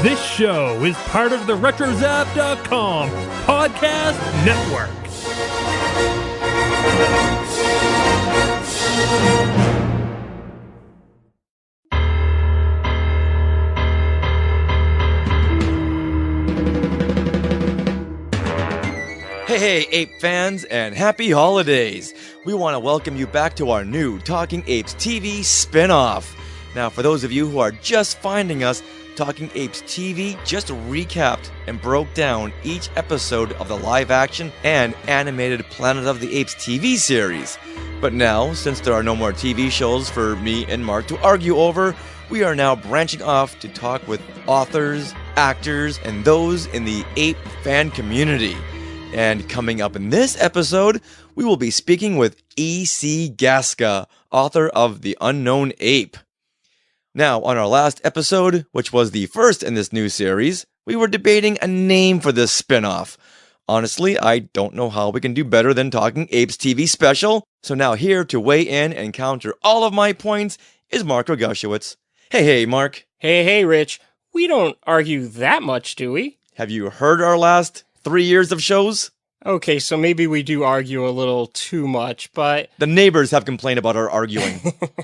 This show is part of the RetroZap.com podcast network. Hey, Ape fans, and happy holidays! We want to welcome you back to our new Talking Apes TV spin-off. Now, for those of you who are just finding us, Talking Apes TV just recapped and broke down each episode of the live-action and animated Planet of the Apes TV series. But now, since there are no more TV shows for me and Mark to argue over, we are now branching off to talk with authors, actors, and those in the ape fan community. And coming up in this episode, we will be speaking with E.C. Gaska, author of The Unknown Ape. Now, on our last episode, which was the first in this new series, we were debating a name for this spin-off. Honestly, I don't know how we can do better than Talking Apes TV special, so now here to weigh in and counter all of my points is Mark Rogushewitz. Hey, Mark. Hey, Rich. We don't argue that much, do we? Have you heard our last 3 years of shows? Okay, so maybe we do argue a little too much, but... The neighbors have complained about our arguing.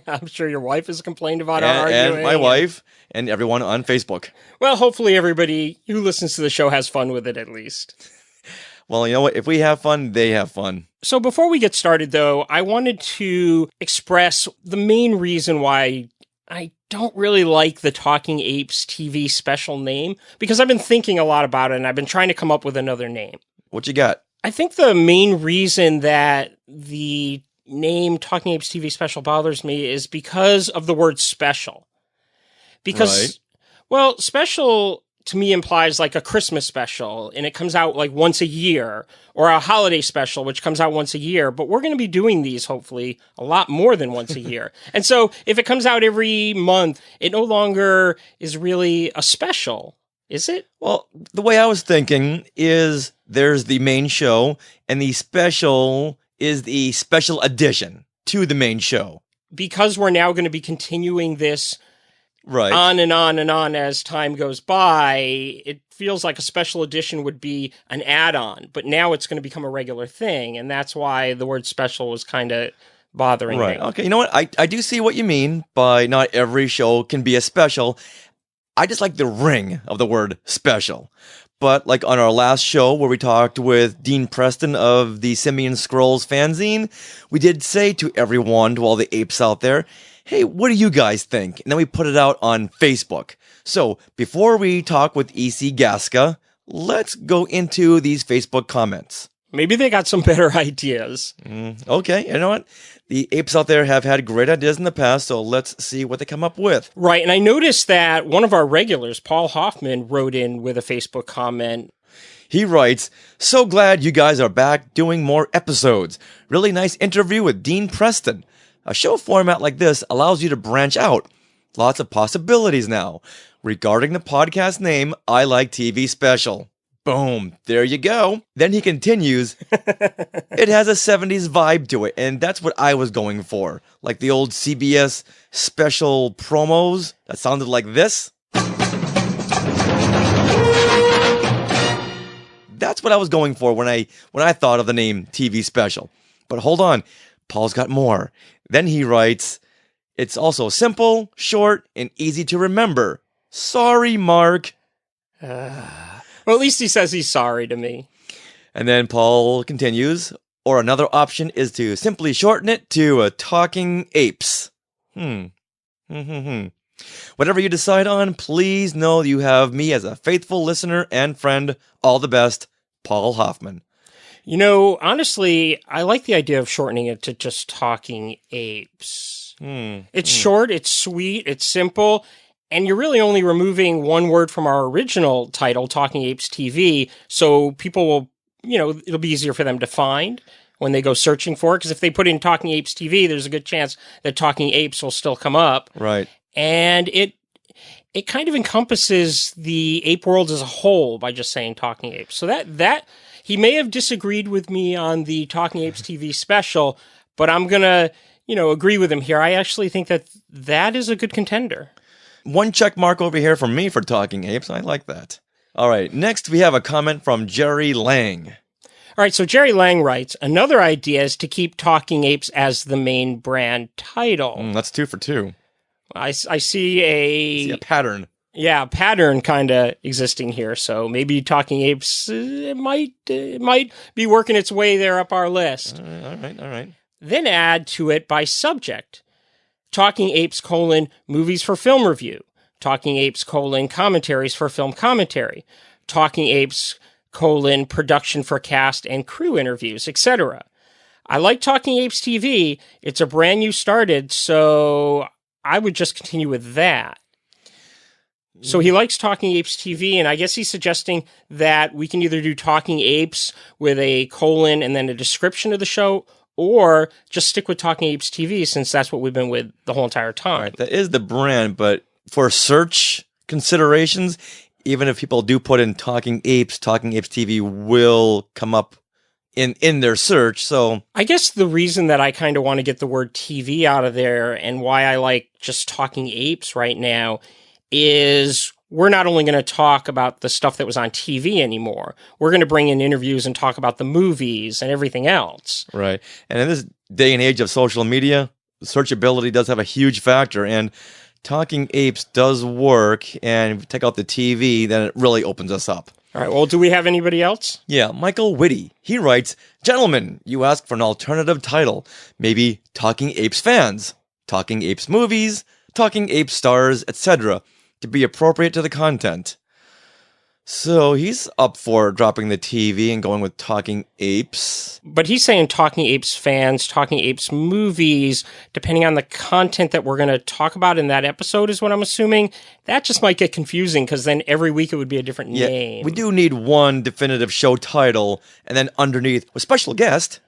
I'm sure your wife has complained about our arguing. And my wife, and everyone on Facebook. Well, hopefully everybody who listens to the show has fun with it at least. Well, you know what? If we have fun, they have fun. So before we get started, though, I wanted to express the main reason why I don't really like the Talking Apes TV special name, because I've been thinking a lot about it, and I've been trying to come up with another name. What you got? I think the main reason that the name Talking Apes TV special bothers me is because of the word special. Because, right. Well, special to me implies like a Christmas special, and it comes out like once a year, or a holiday special, which comes out once a year. But we're going to be doing these, hopefully, a lot more than once a year. And so if it comes out every month, it no longer is really a special. Is it? Well, the way I was thinking is there's the main show, and the special is the special addition to the main show. Because we're now going to be continuing this right on and on and on as time goes by, it feels like a special edition would be an add-on, but now it's going to become a regular thing, and that's why the word special was kind of bothering me. Okay, you know what? I do see what you mean by not every show can be a special. I just like the ring of the word special. But like on our last show where we talked with Dean Preston of the Simian Scrolls fanzine, we did say to everyone, to all the apes out there, hey, what do you guys think? And then we put it out on Facebook. So before we talk with E.C. Gaska, let's go into these Facebook comments. Maybe they got some better ideas. Okay, you know what? The apes out there have had great ideas in the past, so let's see what they come up with. Right, and I noticed that one of our regulars, Paul Hoffman, wrote in with a Facebook comment. He writes, so glad you guys are back doing more episodes. Really nice interview with Dean Preston. A show format like this allows you to branch out. Lots of possibilities now. Regarding the podcast name, I Like TV Special. Boom, there you go. Then he continues, it has a 70s vibe to it, and that's what I was going for. Like the old CBS special promos that sounded like this. That's what I was going for when I thought of the name TV Special. But hold on, Paul's got more. Then he writes, it's also simple, short, and easy to remember. Sorry, Mark. Well, at least he says he's sorry to me. And then Paul continues, or another option is to simply shorten it to Talking Apes. Whatever you decide on, please know you have me as a faithful listener and friend. All the best, Paul Hoffman. You know, honestly, I like the idea of shortening it to just Talking Apes. It's short, it's sweet, it's simple, and you're really only removing one word from our original title, Talking Apes TV, so people will, it'll be easier for them to find when they go searching for it, because if they put in Talking Apes TV, there's a good chance that Talking Apes will still come up. Right. And it kind of encompasses the ape world as a whole by just saying Talking Apes. So that he may have disagreed with me on the Talking Apes TV special, but I'm going to, agree with him here. I actually think that is a good contender. One check mark over here from me for Talking Apes. I like that. All right, next we have a comment from Jerry Lang. All right, so Jerry Lang writes, another idea is to keep Talking Apes as the main brand title. That's 2 for 2. I see a pattern. Yeah, pattern kind of existing here. So maybe Talking Apes it might be working its way there up our list. All right. Then add to it by subject. Talking Apes : movies for film review. Talking Apes : commentaries for film commentary. Talking Apes : production for cast and crew interviews, etc. I like Talking Apes TV. It's a brand new started, so I would just continue with that. So he likes Talking Apes TV, and I guess he's suggesting that we can either do Talking Apes with a colon and then a description of the show, or just stick with Talking Apes TV, since that's what we've been with the whole entire time. Right, that is the brand, but for search considerations, even if people do put in Talking Apes TV will come up in their search. So I guess the reason that I kind of want to get the word TV out of there and why I like just Talking Apes right now is we're not only going to talk about the stuff that was on TV anymore. We're going to bring in interviews and talk about the movies and everything else. Right. And in this day and age of social media, searchability does have a huge factor, and Talking Apes does work, and if you take out the TV, then it really opens us up. All right, well, do we have anybody else? Yeah, Michael Whitty. He writes, "Gentlemen, you ask for an alternative title. Maybe Talking Apes Fans, Talking Apes Movies, Talking Apes Stars, etc. to be appropriate to the content." So he's up for dropping the TV and going with Talking Apes. But he's saying Talking Apes Fans, Talking Apes Movies, depending on the content that we're going to talk about in that episode is what I'm assuming. That just might get confusing because then every week it would be a different name. We do need one definitive show title and then underneath a special guest.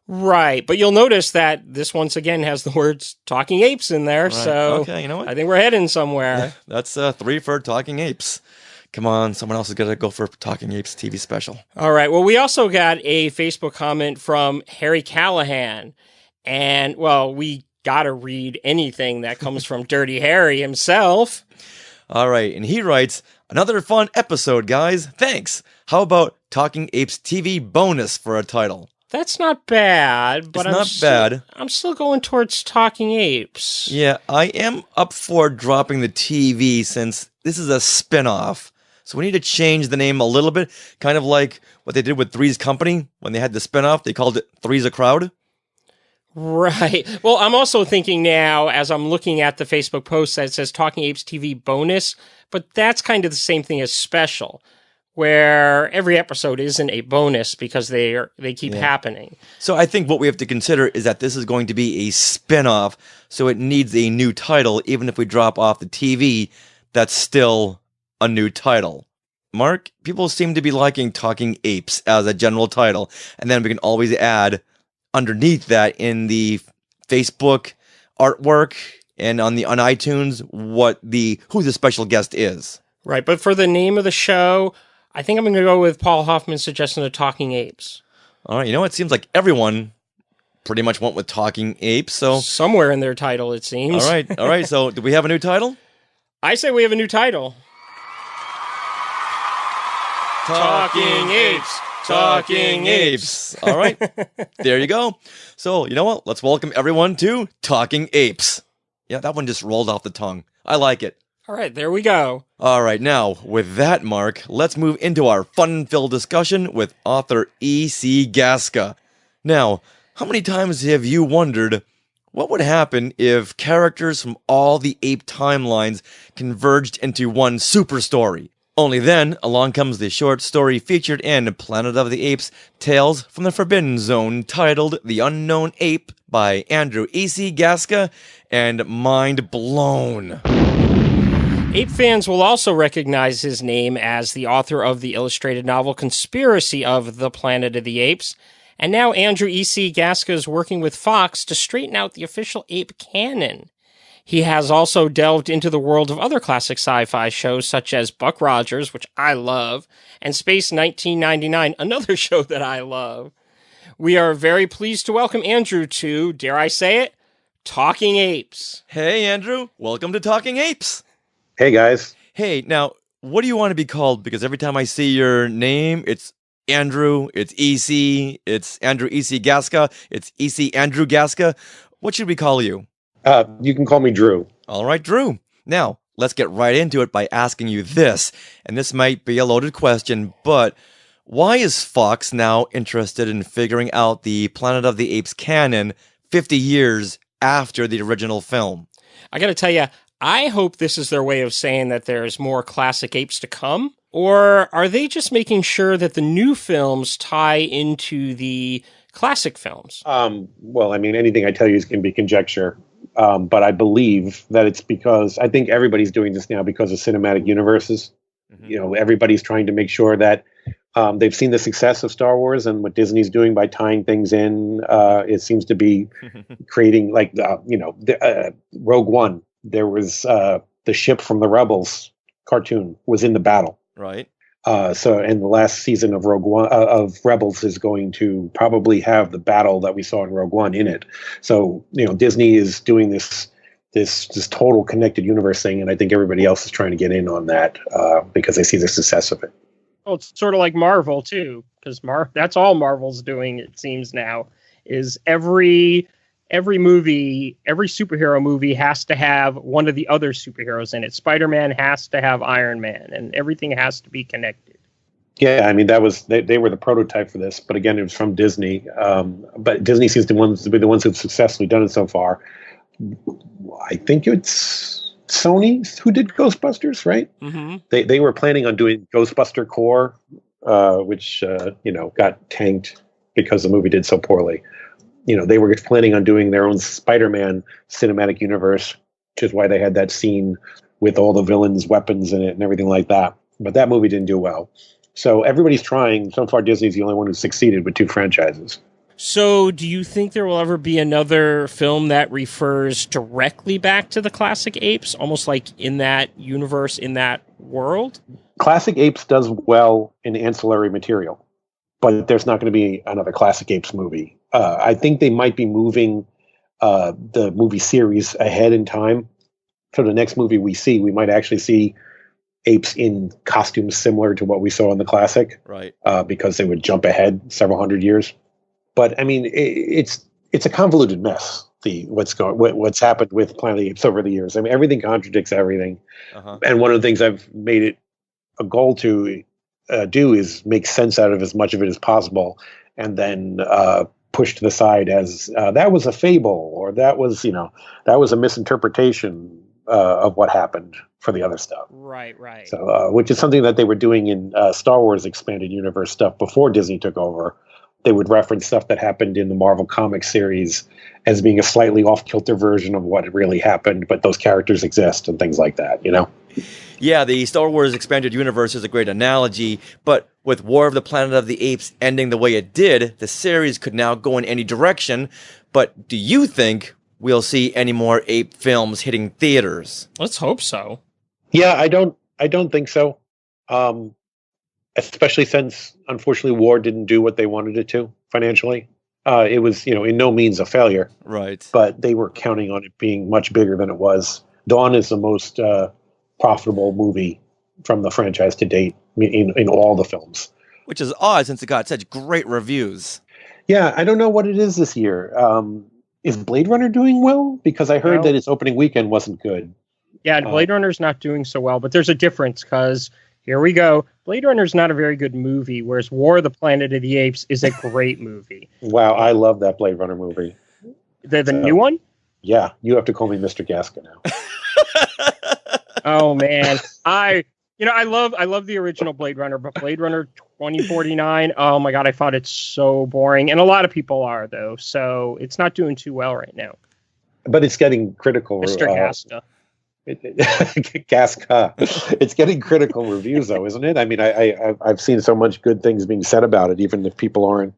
Right, but you'll notice that this once again has the words Talking Apes in there, right. So okay, you know what? I think we're heading somewhere. That's 3 for Talking Apes. Come on, someone else is going to go for Talking Apes TV special. All right, well, we also got a Facebook comment from Harry Callahan, and, well, we got to read anything that comes from Dirty Harry himself. All right, and he writes, "Another fun episode, guys. Thanks. How about Talking Apes TV bonus for a title?" That's not bad, but I'm still going towards Talking Apes. Yeah, I am up for dropping the TV since this is a spin-off. So we need to change the name a little bit, kind of like what they did with Three's Company when they had the spin-off. They called it Three's a Crowd. Right. Well, I'm also thinking now, as I'm looking at the Facebook post that says Talking Apes TV bonus, but that's kind of the same thing as special, where every episode isn't a bonus because they keep happening. So I think what we have to consider is that this is going to be a spin-off, so it needs a new title. Even if we drop off the TV, that's still a new title. Mark, people seem to be liking Talking Apes as a general title, and then we can always add underneath that in the Facebook artwork and on iTunes who the special guest is. Right, but for the name of the show, I think I'm going to go with Paul Hoffman's suggestion of Talking Apes. All right, you know, it seems like everyone pretty much went with Talking Apes, so somewhere in their title, it seems. All right, so do we have a new title? I say we have a new title. Talking Apes! Talking Apes! All right, there you go. So, you know what? Let's welcome everyone to Talking Apes. Yeah, that one just rolled off the tongue. I like it. All right, there we go. All right, now, with that, Mark, let's move into our fun-filled discussion with author E.C. Gaska. Now, how many times have you wondered what would happen if characters from all the ape timelines converged into one super story? Only then, along comes the short story featured in Planet of the Apes, Tales from the Forbidden Zone, titled The Unknown Ape by Andrew E.C. Gaska, and mind blown. Ape fans will also recognize his name as the author of the illustrated novel Conspiracy of the Planet of the Apes, and now Andrew E.C. Gaska is working with Fox to straighten out the official ape canon. He has also delved into the world of other classic sci-fi shows such as Buck Rogers, which I love, and Space 1999, another show that I love. We are very pleased to welcome Andrew to, dare I say it, Talking Apes. Hey, Andrew. Welcome to Talking Apes. Hey, guys. Hey, now, what do you want to be called? Because every time I see your name, it's Andrew, it's it's Andrew EC Gaska, it's EC Andrew Gaska. What should we call you? You can call me Drew. All right, Drew. Now, let's get right into it by asking you this. And this might be a loaded question, but why is Fox now interested in figuring out the Planet of the Apes canon 50 years after the original film? I got to tell you, I hope this is their way of saying that there's more classic apes to come. Or are they just making sure that the new films tie into the classic films? Well, I mean, anything I tell you is going to be conjecture. But I believe that it's because I think everybody's doing this now because of cinematic universes. Mm-hmm. You know, everybody's trying to make sure that they've seen the success of Star Wars and what Disney's doing by tying things in. It seems to be creating Rogue One. There was the ship from the Rebels cartoon was in the battle. Right. And the last season of Rogue One of Rebels is going to probably have the battle that we saw in Rogue One in it. So, you know, Disney is doing this total connected universe thing, and I think everybody else is trying to get in on that because they see the success of it. Well, it's sort of like Marvel too, because that's all Marvel's doing. It seems now is every movie, every superhero movie has to have one of the other superheroes in it. Spider-Man has to have Iron Man, and everything has to be connected. Yeah, I mean, that was they were the prototype for this, but again, it was from Disney. But Disney seems to be the ones who've successfully done it so far. I think it's Sony who did Ghostbusters, right? Mm-hmm. They were planning on doing Ghostbuster Core, which got tanked because the movie did so poorly. You know, they were planning on doing their own Spider-Man cinematic universe, which is why they had that scene with all the villains' weapons in it and everything like that. But that movie didn't do well. So everybody's trying. So far, Disney's the only one who succeeded with 2 franchises. So do you think there will ever be another film that refers directly back to the classic apes, almost like in that universe, in that world? Classic Apes does well in ancillary material, but there's not going to be another Classic Apes movie. I think they might be moving the movie series ahead in time. So the next movie we see, we might actually see apes in costumes similar to what we saw in the classic, right? Because they would jump ahead several hundred years. But I mean, it's a convoluted mess. What's happened with Planet of the Apes over the years. I mean, everything contradicts everything. Uh-huh. And one of the things I've made it a goal to do is make sense out of as much of it as possible, and then pushed to the side as that was a fable, or that was a misinterpretation of what happened for the other stuff. Right. So, which is something that they were doing in Star Wars expanded universe stuff before Disney took over. They would reference stuff that happened in the Marvel Comics series as being a slightly off-kilter version of what really happened, but those characters exist and things like that, you know? Yeah, the Star Wars expanded universe is a great analogy, but with War of the Planet of the Apes ending the way it did, the series could now go in any direction. But do you think we'll see any more ape films hitting theaters? Let's hope so. Yeah, I don't think so. Especially since, unfortunately, War didn't do what they wanted it to financially. It was, in no means a failure. Right. But they were counting on it being much bigger than it was. Dawn is the most profitable movie from the franchise to date in all the films. Which is odd since it got such great reviews. Yeah, I don't know what it is this year. Is Blade Runner doing well? Because I heard that its opening weekend wasn't good. Yeah, Blade Runner's not doing so well, but there's a difference because here we go. Blade Runner's not a very good movie, whereas War of the Planet of the Apes is a great movie. Wow, I love that Blade Runner movie. The new one? Yeah, you have to call me Mr. Gaska now. Oh man, I love the original Blade Runner, but Blade Runner 2049, oh my god, I thought it's so boring, and a lot of people are though, so it's not doing too well right now. But it's getting critical. Mr. Gaska. Gaska. It's getting critical reviews though, isn't it? I mean, I've seen so much good things being said about it, even if people aren't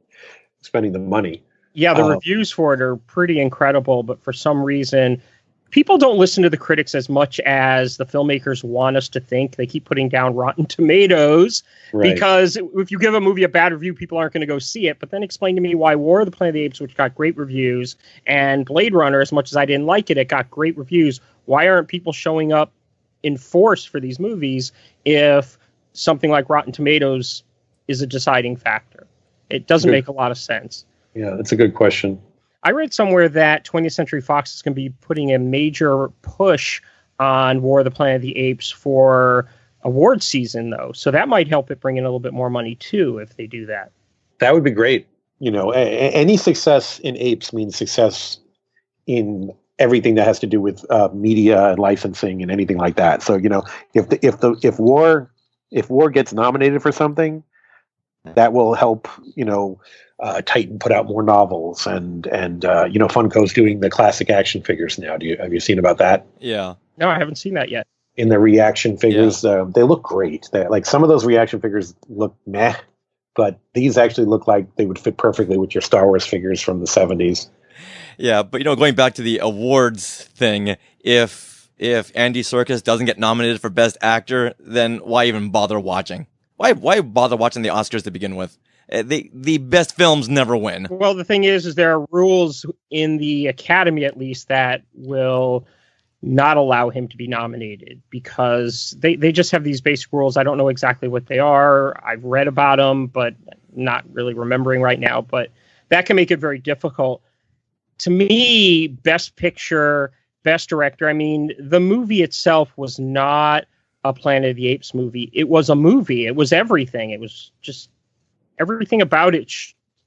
spending the money. Yeah, the reviews for it are pretty incredible, but for some reason, people don't listen to the critics as much as the filmmakers want us to think. They keep putting down Rotten Tomatoes because if you give a movie a bad review, people aren't going to go see it. But then explain to me why War of the Planet of the Apes, which got great reviews, and Blade Runner, as much as I didn't like it, it got great reviews. Why aren't people showing up enforced for these movies if something like Rotten Tomatoes is a deciding factor? It doesn't make a lot of sense. Yeah, that's a good question. I read somewhere that 20th Century Fox is going to be putting a major push on War of the Planet of the Apes for award season, though. So that might help it bring in a little bit more money, too, if they do that. That would be great. Any success in apes means success in everything that has to do with media and licensing and anything like that. So, if War gets nominated for something, that will help, Titan put out more novels and Funko's doing the classic action figures now. Have you seen about that? Yeah. No, I haven't seen that yet. In the reaction figures, they look great. Like some of those reaction figures look meh, but these actually look like they would fit perfectly with your Star Wars figures from the 70s. Yeah, but going back to the awards thing, if Andy Serkis doesn't get nominated for Best Actor, then why even bother watching? Why bother watching the Oscars to begin with? The best films never win. Well, the thing is there are rules in the Academy, at least, that will not allow him to be nominated because they just have these basic rules. I don't know exactly what they are. I've read about them, but not really remembering right now. But that can make it very difficult. To me, Best Picture, Best Director, I mean, the movie itself was not a Planet of the Apes movie. It was a movie. It was everything. It was just everything about it.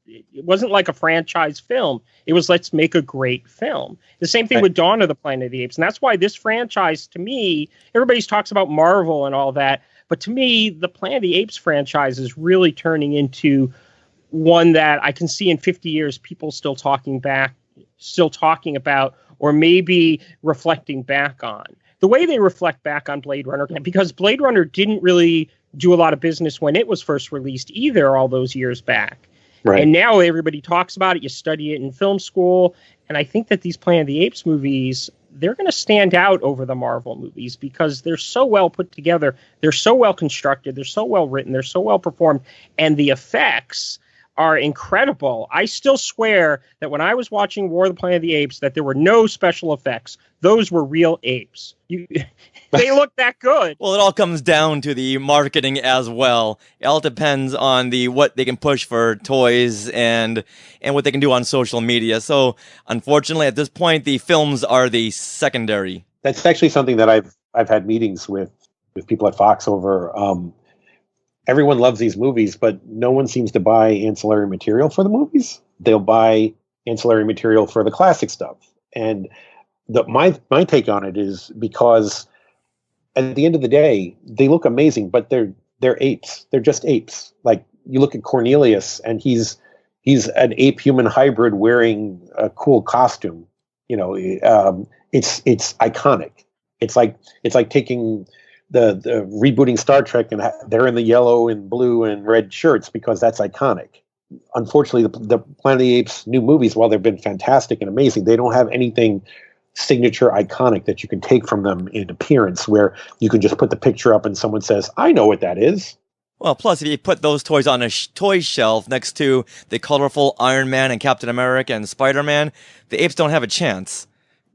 It wasn't like a franchise film. It was, let's make a great film. The same thing with Dawn of the Planet of the Apes. And that's why this franchise, to me, everybody talks about Marvel and all that. But to me, the Planet of the Apes franchise is really turning into one that I can see in 50 years, people still talking about, or maybe reflecting back on. The way they reflect back on Blade Runner, because Blade Runner didn't really do a lot of business when it was first released either all those years back. Right. And now everybody talks about it. You study it in film school. And I think that these Planet of the Apes movies, they're going to stand out over the Marvel movies because they're so well put together. They're so well constructed. They're so well written. They're so well performed. And the effects are incredible. I still swear that when I was watching War of the Planet of the Apes, that there were no special effects. Those were real apes. They look that good. Well, it all comes down to the marketing as well. It all depends on what they can push for toys and what they can do on social media. So, unfortunately, at this point, the films are the secondary. That's actually something that I've had meetings with people at Fox over. Everyone loves these movies, but no one seems to buy ancillary material for the movies. They'll buy ancillary material for the classic stuff. And my take on it is because at the end of the day, they look amazing, but they're apes. They're just apes. Like you look at Cornelius, and he's an ape-human hybrid wearing a cool costume. It's iconic. It's like taking the rebooting Star Trek, and they're in the yellow and blue and red shirts because that's iconic. Unfortunately, the Planet of the Apes new movies, while they've been fantastic and amazing, they don't have anything signature iconic that you can take from them in appearance where you can just put the picture up and someone says, I know what that is. Well, plus, if you put those toys on a toy shelf next to the colorful Iron Man and Captain America and Spider-Man, the apes don't have a chance.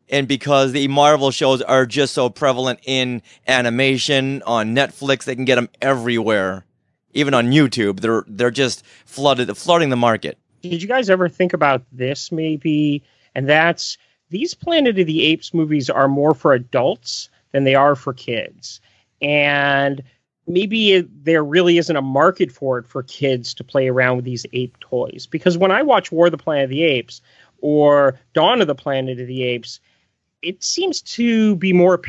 And because the Marvel shows are just so prevalent in animation, on Netflix, they can get them everywhere. Even on YouTube, they're just flooding the market. Did you guys ever think about this maybe? And that's, these Planet of the Apes movies are more for adults than they are for kids. And maybe there really isn't a market for it for kids to play around with these ape toys. Because when I watch War of the Planet of the Apes or Dawn of the Planet of the Apes, it seems to be more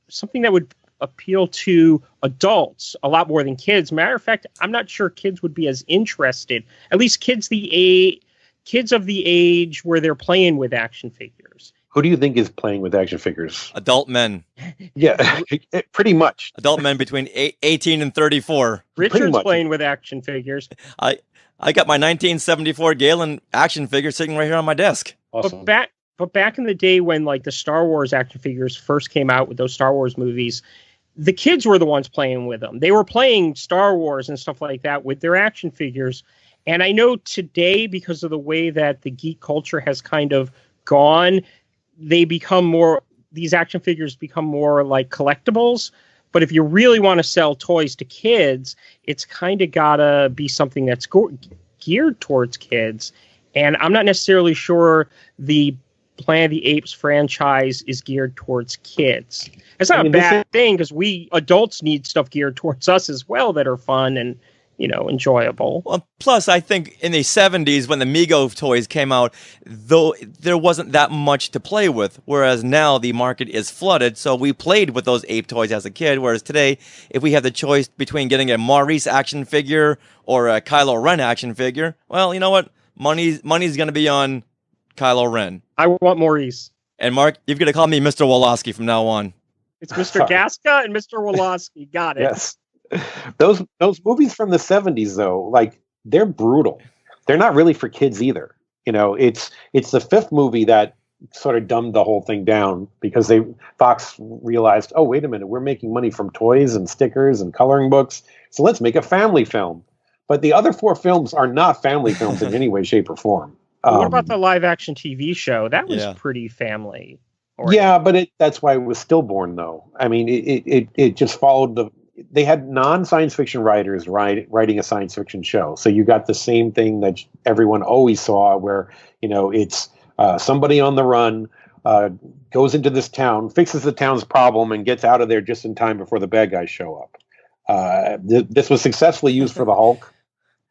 something that would appeal to adults a lot more than kids. Matter of fact, I'm not sure kids would be as interested, at least kids of the age where they're playing with action figures. Who do you think is playing with action figures? Adult men. Yeah, pretty much. Adult men between 18 and 34. Richard's playing with action figures. I got my 1974 Galen action figure sitting right here on my desk. Awesome. But back in the day when like the Star Wars action figures first came out with those Star Wars movies, the kids were the ones playing with them. They were playing Star Wars and stuff like that with their action figures. And I know today, because of the way that the geek culture has kind of gone, they become more these action figures become more like collectibles. But if you really want to sell toys to kids, it's kind of gotta be something that's geared towards kids. And I'm not necessarily sure the Planet of the Apes franchise is geared towards kids. It's not a bad thing, because we adults need stuff geared towards us as well that are fun and, you know, enjoyable. Well, plus, I think in the 70s, when the Mego toys came out, though there wasn't that much to play with, whereas now the market is flooded, so we played with those ape toys as a kid, whereas today, if we have the choice between getting a Maurice action figure or a Kylo Ren action figure, well, you know what? Money's going to be on Kylo Ren. I want Maurice. And Mark, you've got to call me Mr. Woloski from now on. It's Mr. Gaska and Mr. Woloski. Got it. Yes. Those movies from the 70s, though, like, they're brutal. They're not really for kids either. You know, it's the fifth movie that sort of dumbed the whole thing down, because Fox realized, oh, wait a minute, we're making money from toys and stickers and coloring books, so let's make a family film. But the other four films are not family films in any way, shape, or form. What about the live-action TV show? That was pretty family. Yeah, but that's why it was stillborn, though. I mean, it just followed they had non-science fiction writers writing a science fiction show. So you got the same thing that everyone always saw, where, you know, it's somebody on the run, goes into this town, fixes the town's problem, and gets out of there just in time before the bad guys show up. This was successfully used for the Hulk.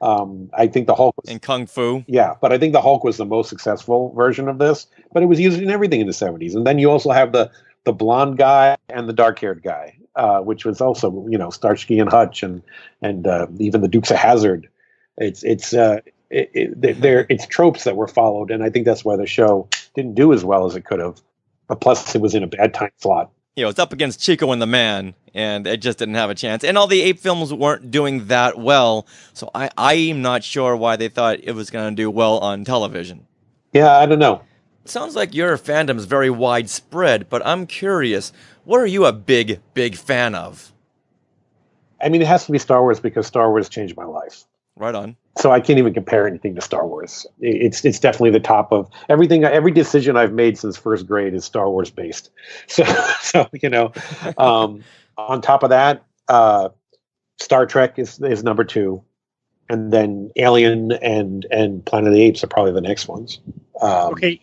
I think the Hulk was in Kung Fu. Yeah, but I think the Hulk was the most successful version of this. But it was used in everything in the 70s. And then you also have the blonde guy and the dark-haired guy, which was also, you know, Starsky and Hutch and even the Dukes of Hazzard. It's tropes that were followed, and I think that's why the show didn't do as well as it could have. But plus, it was in a bad time slot. You know, it's up against Chico and the Man, and it just didn't have a chance. And all the ape films weren't doing that well, so I'm not sure why they thought it was going to do well on television. Yeah, I don't know. It sounds like your fandom is very widespread, but I'm curious, what are you a big, big fan of? I mean, it has to be Star Wars, because Star Wars changed my life. Right on. So I can't even compare anything to Star Wars. It's definitely the top of everything. Every decision I've made since first grade is Star Wars based. So you know, on top of that, Star Trek is number 2, and then Alien and Planet of the Apes are probably the next ones. Okay.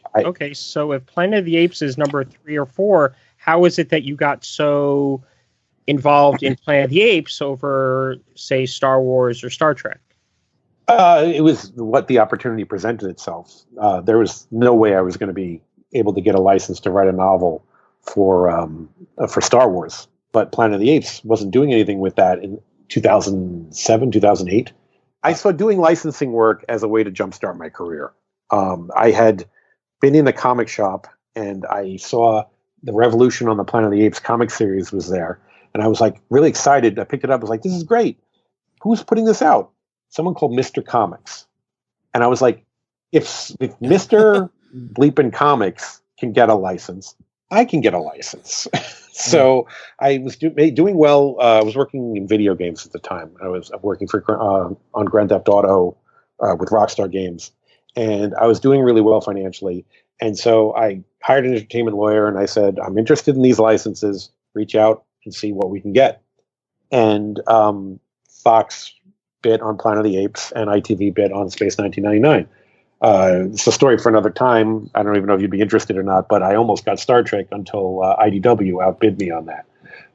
So if Planet of the Apes is number 3 or 4, how is it that you got so involved in Planet of the Apes over, say, Star Wars or Star Trek? It was what the opportunity presented itself. There was no way I was going to be able to get a license to write a novel for Star Wars. But Planet of the Apes wasn't doing anything with that in 2007, 2008. I saw doing licensing work as a way to jumpstart my career. I had been in a comic shop, and I saw the Revolution on the Planet of the Apes comic series was there. And I was like really excited. I picked it up. I was like, this is great. Who's putting this out? Someone called Mr. Comics. And I was like, if Mr. Bleepin' Comics can get a license, I can get a license. So I was doing well. I was working in video games at the time. I was working on Grand Theft Auto with Rockstar Games. And I was doing really well financially. And so I hired an entertainment lawyer, and I said, I'm interested in these licenses. Reach out and see what we can get. And Fox bid on Planet of the Apes, and ITV bid on Space 1999. It's a story for another time. I don't even know if you'd be interested or not, but I almost got Star Trek until IDW outbid me on that.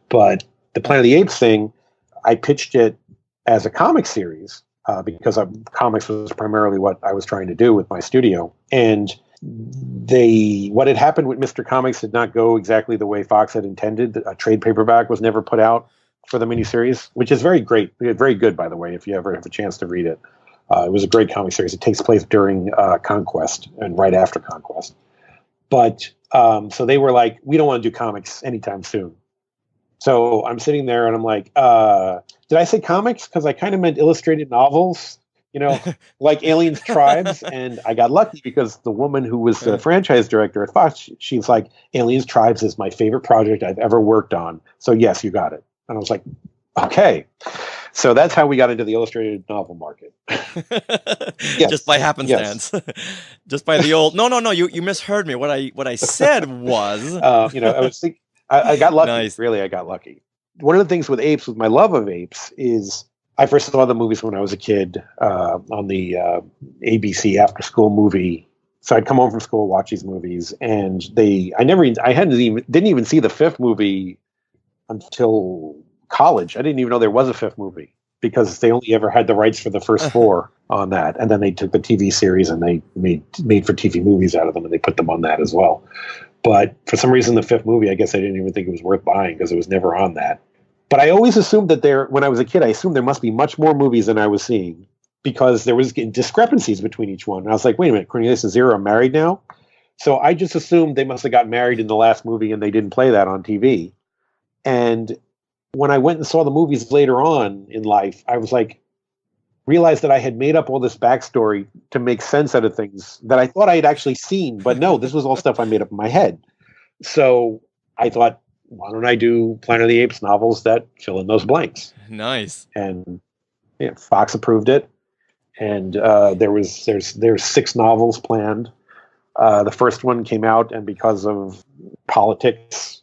But the Planet of the Apes thing, I pitched it as a comic series because comics was primarily what I was trying to do with my studio. And what had happened with Mr. Comics did not go exactly the way Fox had intended. A trade paperback was never put out for the miniseries, which is very great, very good, by the way, if you ever have a chance to read it. It was a great comic series. It takes place during Conquest and right after Conquest. But so they were like, we don't want to do comics anytime soon. So I'm sitting there and I'm like, did I say comics? Because I kind of meant illustrated novels, you know, like Aliens Tribes. And I got lucky because the woman who was the franchise director at Fox, she's like, Aliens Tribes is my favorite project I've ever worked on. So yes, you got it. And I was like, okay. So that's how we got into the illustrated novel market. Yes. Just by happenstance. Yes. Just by the old. No. You misheard me. What I said was. I was thinking. I got lucky. Nice. Really, I got lucky. One of the things with apes, with my love of apes, is I first saw the movies when I was a kid on the ABC after school movie. So I'd come home from school, watch these movies, and didn't even see the fifth movie until college. I didn't even know there was a fifth movie because they only ever had the rights for the first four on that, and then they took the TV series and they made for TV movies out of them, and they put them on that as well. But for some reason, the fifth movie, I guess I didn't even think it was worth buying because it was never on that. But I always assumed that when I was a kid, I assumed there must be much more movies than I was seeing because there was discrepancies between each one. And I was like, wait a minute, Cornelius and Zero are married now? So I just assumed they must have got married in the last movie and they didn't play that on TV. And when I went and saw the movies later on in life, I was like, realized that I had made up all this backstory to make sense out of things that I thought I had actually seen. But no, this was all stuff I made up in my head. So I thought, why don't I do Planet of the Apes novels that fill in those blanks? Nice. And Fox approved it. And there's 6 novels planned. The first one came out, and because of politics,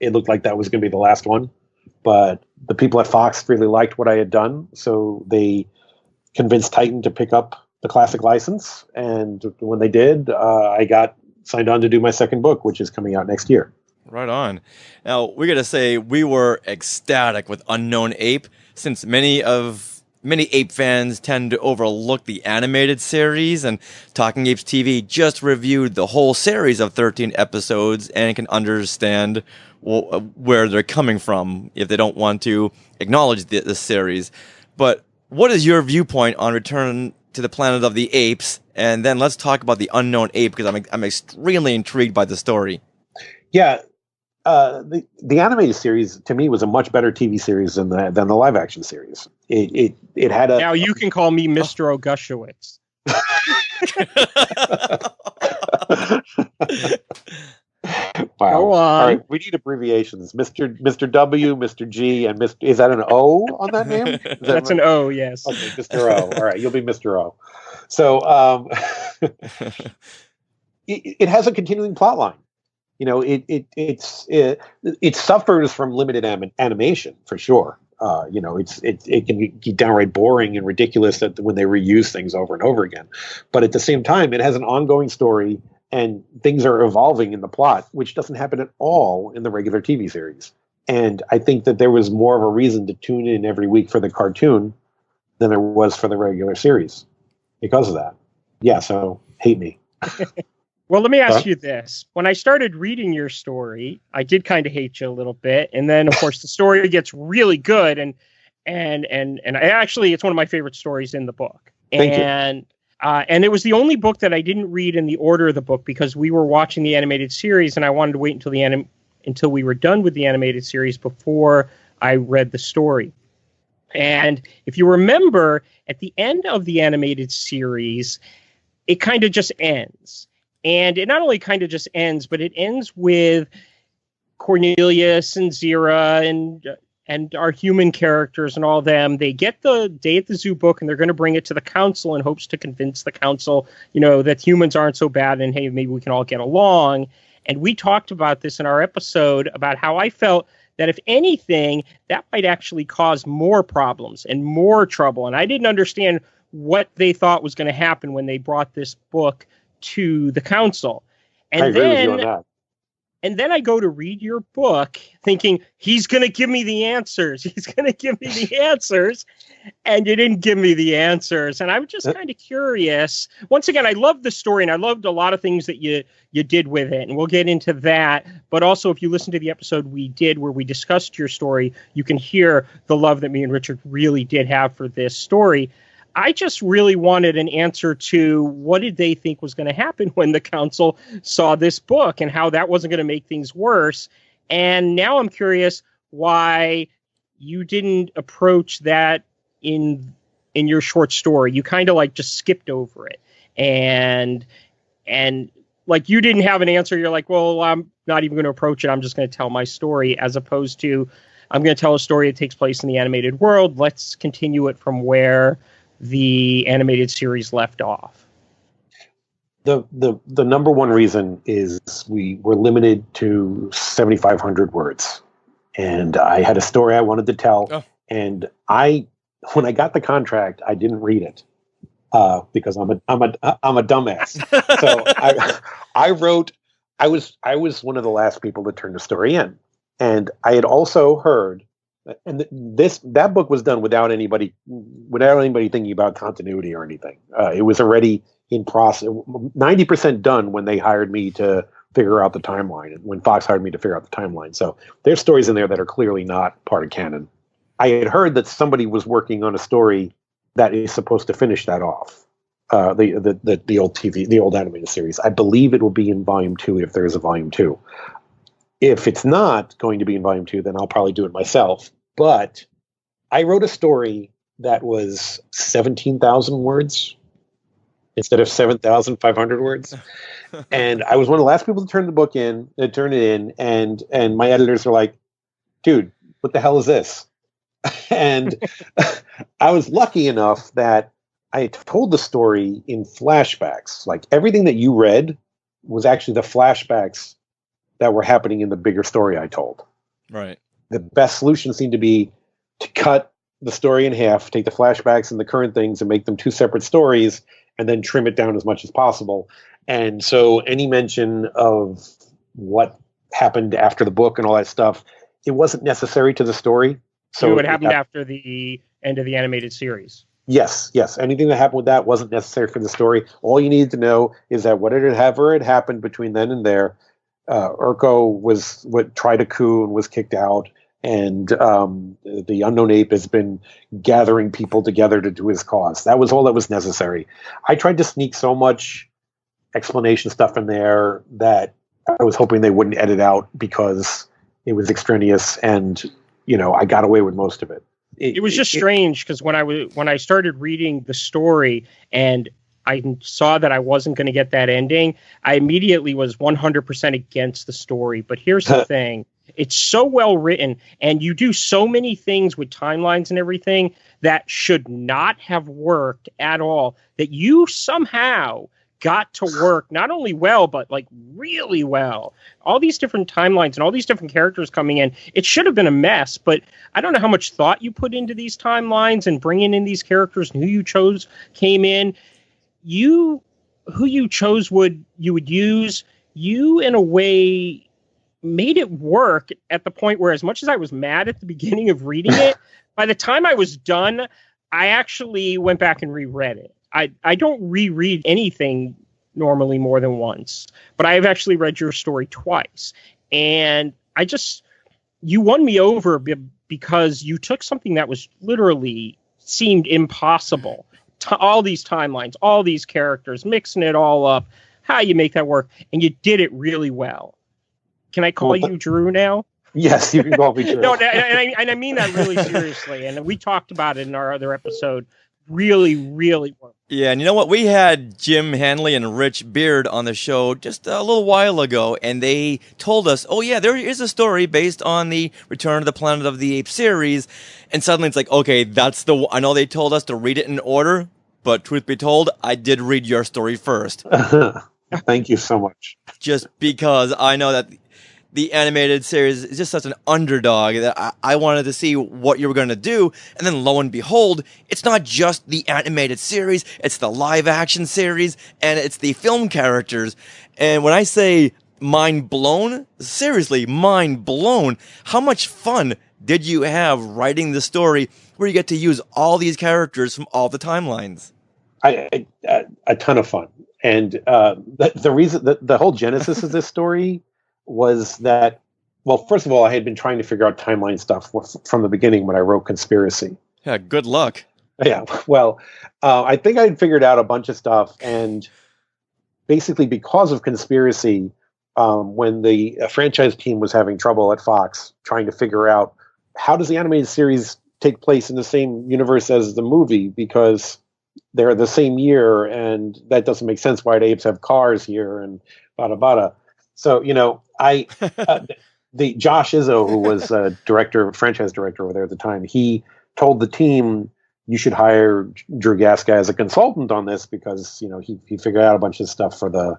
it looked like that was going to be the last one. But the people at Fox really liked what I had done, so they convinced Titan to pick up the classic license. And when they did, I got signed on to do my second book, which is coming out next year. Right on. Now, we got to say we were ecstatic with Unknown Ape, since many ape fans tend to overlook the animated series, and Talking Apes TV just reviewed the whole series of 13 episodes and can understand where they're coming from if they don't want to acknowledge the series. But what is your viewpoint on Return to the Planet of the Apes? And then let's talk about the Unknown Ape, because I'm extremely intrigued by the story. Yeah. The animated series to me was a much better TV series than the live action series. It had a. Now you can call me Mr. Augushowitz. Wow. Go on. All right, we need abbreviations. Mr. W, Mr. G, and Mr. Is that an O on that name? That's an O, yes. Okay, Mr. O. All right, you'll be Mr. O. So it has a continuing plot line. It suffers from limited animation for sure. It can be downright boring and ridiculous when they reuse things over and over again. But at the same time, it has an ongoing story and things are evolving in the plot, which doesn't happen at all in the regular TV series. And I think that there was more of a reason to tune in every week for the cartoon than there was for the regular series because of that. Yeah, so hate me. Well, let me ask you this. When I started reading your story, I did kind of hate you a little bit. And then, of course, the story gets really good. And actually, it's one of my favorite stories in the book. Thank you. And it was the only book that I didn't read in the order of the book because we were watching the animated series and I wanted to wait until we were done with the animated series before I read the story. And if you remember, at the end of the animated series, it kind of just ends. And it not only kind of just ends, but it ends with Cornelius and Zira and our human characters and all of them. They get the Day at the Zoo book and they're going to bring it to the council in hopes to convince the council, that humans aren't so bad and hey, maybe we can all get along. And we talked about this in our episode about how I felt that if anything, that might actually cause more problems and more trouble. And I didn't understand what they thought was going to happen when they brought this book to the council. And I agree with you on that. And then I go to read your book thinking he's going to give me the answers. He's going to give me the answers. And you didn't give me the answers. And I'm just kind of curious. Once again, I loved the story and I loved a lot of things that you did with it. And we'll get into that. But also, if you listen to the episode we did where we discussed your story, you can hear the love that me and Richard really did have for this story. I just really wanted an answer to what did they think was going to happen when the council saw this book and how that wasn't going to make things worse. And now I'm curious why you didn't approach that in your short story. You kind of like just skipped over it. And like you didn't have an answer. You're like, well, I'm not even going to approach it. I'm just going to tell my story, as opposed to I'm going to tell a story that takes place in the animated world. Let's continue it from where the animated series left off. The number one reason is we were limited to 7,500 words, and I had a story I wanted to tell, and when I got the contract, I didn't read it because I'm a dumbass. So I was one of the last people to turn the story in, and I had also heard, and that book was done without anybody thinking about continuity or anything. It was already in process, 90% done when they hired me to figure out the timeline, and when Fox hired me to figure out the timeline. So there's stories in there that are clearly not part of canon. I had heard that somebody was working on a story that is supposed to finish that off. The old TV, the old animated series. I believe it will be in volume 2 if there is a volume 2. If it's not going to be in volume 2, then I'll probably do it myself. But I wrote a story that was 17,000 words instead of 7,500 words. And I was one of the last people to turn it in, and my editors were like, dude, what the hell is this? And I was lucky enough that I had told the story in flashbacks. Like, everything that you read was actually the flashbacks that were happening in the bigger story I told. Right. The best solution seemed to be to cut the story in half, take the flashbacks and the current things and make them 2 separate stories, and then trim it down as much as possible. And so any mention of what happened after the book and all that stuff, it wasn't necessary to the story. So what happened after the end of the animated series? Yes. Anything that happened with that wasn't necessary for the story. All you needed to know is that whatever had happened between then and there, Urko tried a coup and was kicked out, and the Unknown Ape has been gathering people together to do his cause. That was all that was necessary. I tried to sneak so much explanation stuff in there that I was hoping they wouldn't edit out because it was extraneous, and I got away with most of it. It was just strange because when I started reading the story and I saw that I wasn't going to get that ending, I immediately was 100% against the story. But here's the thing. It's so well written, and you do so many things with timelines and everything that should not have worked at all, that you somehow got to work not only well, but like really well. All these different timelines and all these different characters coming in, it should have been a mess, but I don't know how much thought you put into these timelines and bringing in these characters and who you chose came in. Who you chose you would use, you in a way made it work at the point where, as much as I was mad at the beginning of reading it, by the time I was done, I actually went back and reread it. I don't reread anything normally more than once, but I've actually read your story twice. And you won me over because you took something that was literally seemed impossible. All these timelines, all these characters, mixing it all up, how you make that work. And you did it really well. Can I call you Drew now? Yes, you can call me Drew. No, and I mean that really seriously. And we talked about it in our other episode. Really, really worked. Yeah, and you know what? We had Jim Hanley and Rich Beard on the show just a little while ago, and they told us, oh yeah, there is a story based on the Return of the Planet of the Apes series, and suddenly it's like, okay, I know they told us to read it in order, but truth be told, I did read your story first. Thank you so much. Just because I know that the animated series is just such an underdog that I wanted to see what you were going to do. And then lo and behold, it's not just the animated series, it's the live action series, and it's the film characters. And when I say mind blown, seriously, mind blown, how much fun did you have writing the story where you get to use all these characters from all the timelines? A ton of fun. And the reason that the whole genesis of this story was that, well, first of all, I had been trying to figure out timeline stuff from the beginning when I wrote Conspiracy. Yeah, good luck. Yeah, well, I think I had figured out a bunch of stuff, and basically because of Conspiracy, when the franchise team was having trouble at Fox trying to figure out how does the animated series take place in the same universe as the movie, because they're the same year, and that doesn't make sense. Why do apes have cars here, and bada bada. So, the Josh Izzo, who was franchise director over there at the time, he told the team, you should hire Drew Gaska as a consultant on this because, he figured out a bunch of stuff for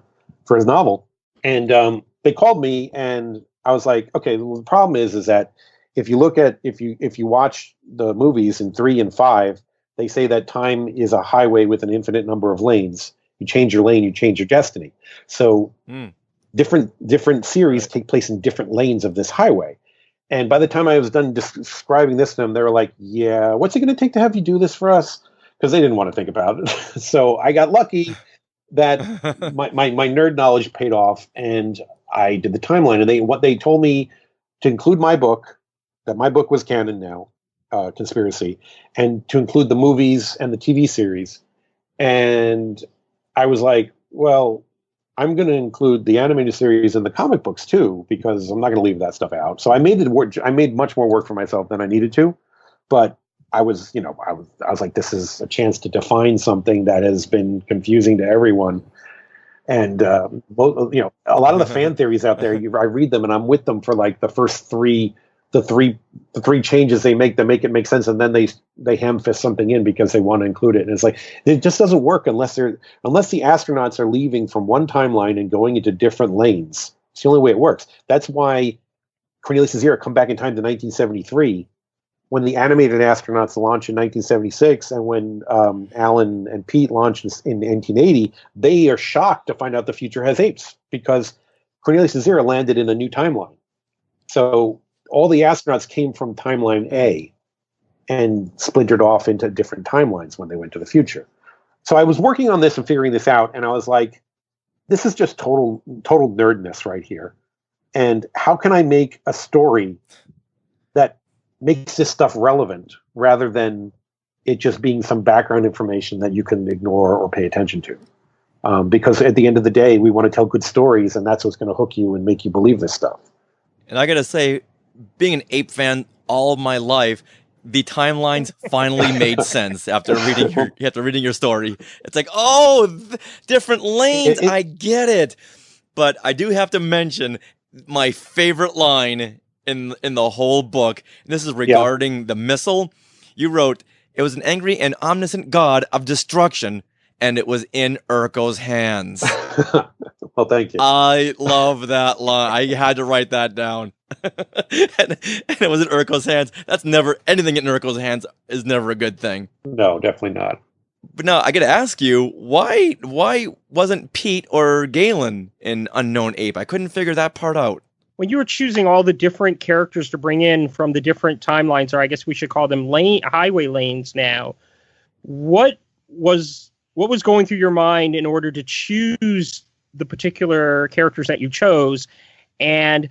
his novel. And they called me, and I was like, okay, well, the problem is that if you watch the movies in 3 and 5, they say that time is a highway with an infinite number of lanes. You change your lane, you change your destiny. So different series take place in different lanes of this highway. And by the time I was done describing this to them, they were like, yeah, what's it going to take to have you do this for us? Because they didn't want to think about it. So I got lucky that my nerd knowledge paid off, and I did the timeline. And what they told me to include my book, that my book was canon now, Conspiracy, and to include the movies and the TV series. And I was like, well, I'm going to include the animated series and the comic books too, because I'm not going to leave that stuff out. So I made much more work for myself than I needed to, but I was like, this is a chance to define something that has been confusing to everyone. And a lot of the fan theories out there, I read them and I'm with them for like the first three changes they make that make it make sense, and then they ham-fist something in because they want to include it. And it's like, it just doesn't work unless the astronauts are leaving from one timeline and going into different lanes. It's the only way it works. That's why Cornelius and Zira come back in time to 1973, when the animated astronauts launch in 1976, and when Alan and Pete launch in 1980, they are shocked to find out the future has apes because Cornelius and Zira landed in a new timeline. So all the astronauts came from timeline A and splintered off into different timelines when they went to the future. So I was working on this and figuring this out, and I was like, this is just total nerdness right here. And how can I make a story that makes this stuff relevant rather than it just being some background information that you can ignore or pay attention to? Because at the end of the day, we want to tell good stories, and that's what's going to hook you and make you believe this stuff. And I got to say, being an ape fan all of my life, the timelines finally made sense after reading your story. It's like, different lanes. I get it. But I do have to mention my favorite line in the whole book. And this is regarding the missile. You wrote, it was an angry and omniscient god of destruction, and it was in Urko's hands. Well, thank you. I love that line. I had to write that down. and it was in Urko's hands. That's never, anything in Urko's hands is never a good thing. No, definitely not. But now I got to ask you, why wasn't Pete or Galen in Unknown Ape? I couldn't figure that part out. When you were choosing all the different characters to bring in from the different timelines, or I guess we should call them highway lanes now, what was going through your mind in order to choose the particular characters that you chose? And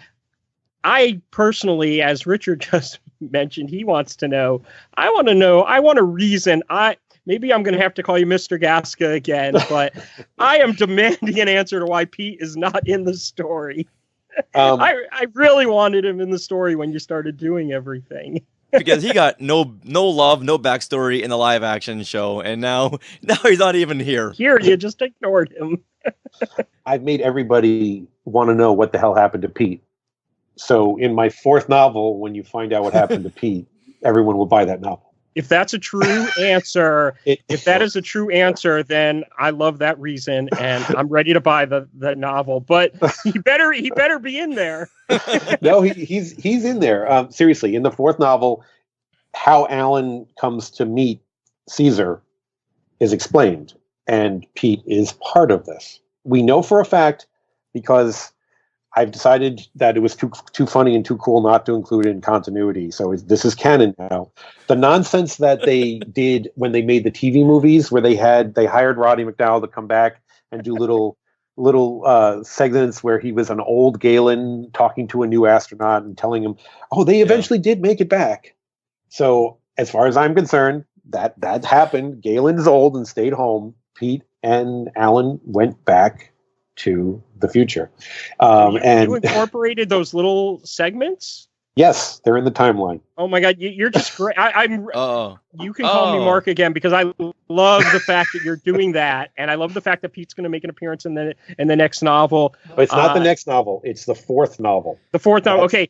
I personally, as Richard just mentioned, he wants to know. I want a reason. Maybe I'm going to have to call you Mr. Gaska again, but I am demanding an answer to why Pete is not in the story. I really wanted him in the story when you started doing everything. Because he got no love, no backstory in the live action show, and now he's not even here. Here, you just ignored him. I've made everybody want to know what the hell happened to Pete. So in my 4th novel, when you find out what happened to Pete, everyone will buy that novel. If that's a true answer, then I love that reason, and I'm ready to buy the novel. But he better be in there. No, he's in there. Seriously, in the 4th novel, how Alan comes to meet Caesar is explained, and Pete is part of this. We know for a fact because I've decided that it was too funny and too cool not to include it in continuity. So this is canon now. The nonsense that they did when they made the TV movies, where they hired Roddy McDowall to come back and do little segments where he was an old Galen talking to a new astronaut and telling him, they eventually did make it back. So as far as I'm concerned, that happened. Galen's old and stayed home. Pete and Alan went back to the future. And you incorporated those little segments? Yes, they're in the timeline. Oh my God, you're just great. You can call me Mark again because I love the fact that you're doing that, and I love the fact that Pete's going to make an appearance in the next novel. But it's not the next novel; it's the fourth novel. The fourth novel. Okay.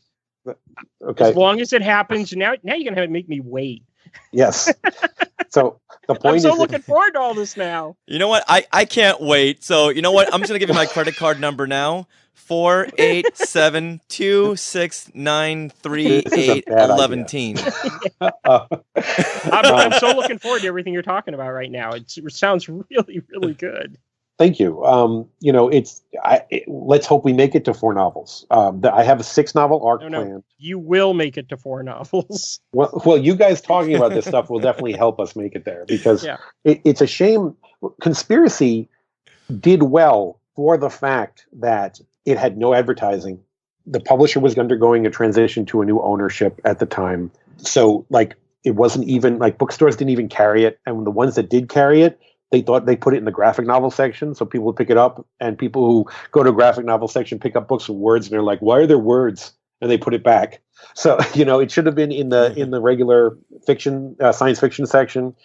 Okay. As long as it happens, now you're going to make me wait. Yes. So the point is, I'm so looking forward to all this now. You know what? I can't wait. So you know what? I'm just gonna give you my credit card number now. 48726938811. I'm so looking forward to everything you're talking about right now. It sounds really, really good. Thank you. You know, let's hope we make it to 4 novels. I have a 6-novel arc planned. You will make it to 4 novels. Well, you guys talking about this stuff will definitely help us make it there, because it's a shame. Conspiracy did well for the fact that it had no advertising. The publisher was undergoing a transition to a new ownership at the time. So, like, it wasn't even, like, bookstores didn't even carry it. And the ones that did carry it, they thought they put it in the graphic novel section, so people would pick it up. And people who go to graphic novel section pick up books with words, and they're like, why are there words? And they put it back. So, you know, it should have been in the regular fiction, science fiction section.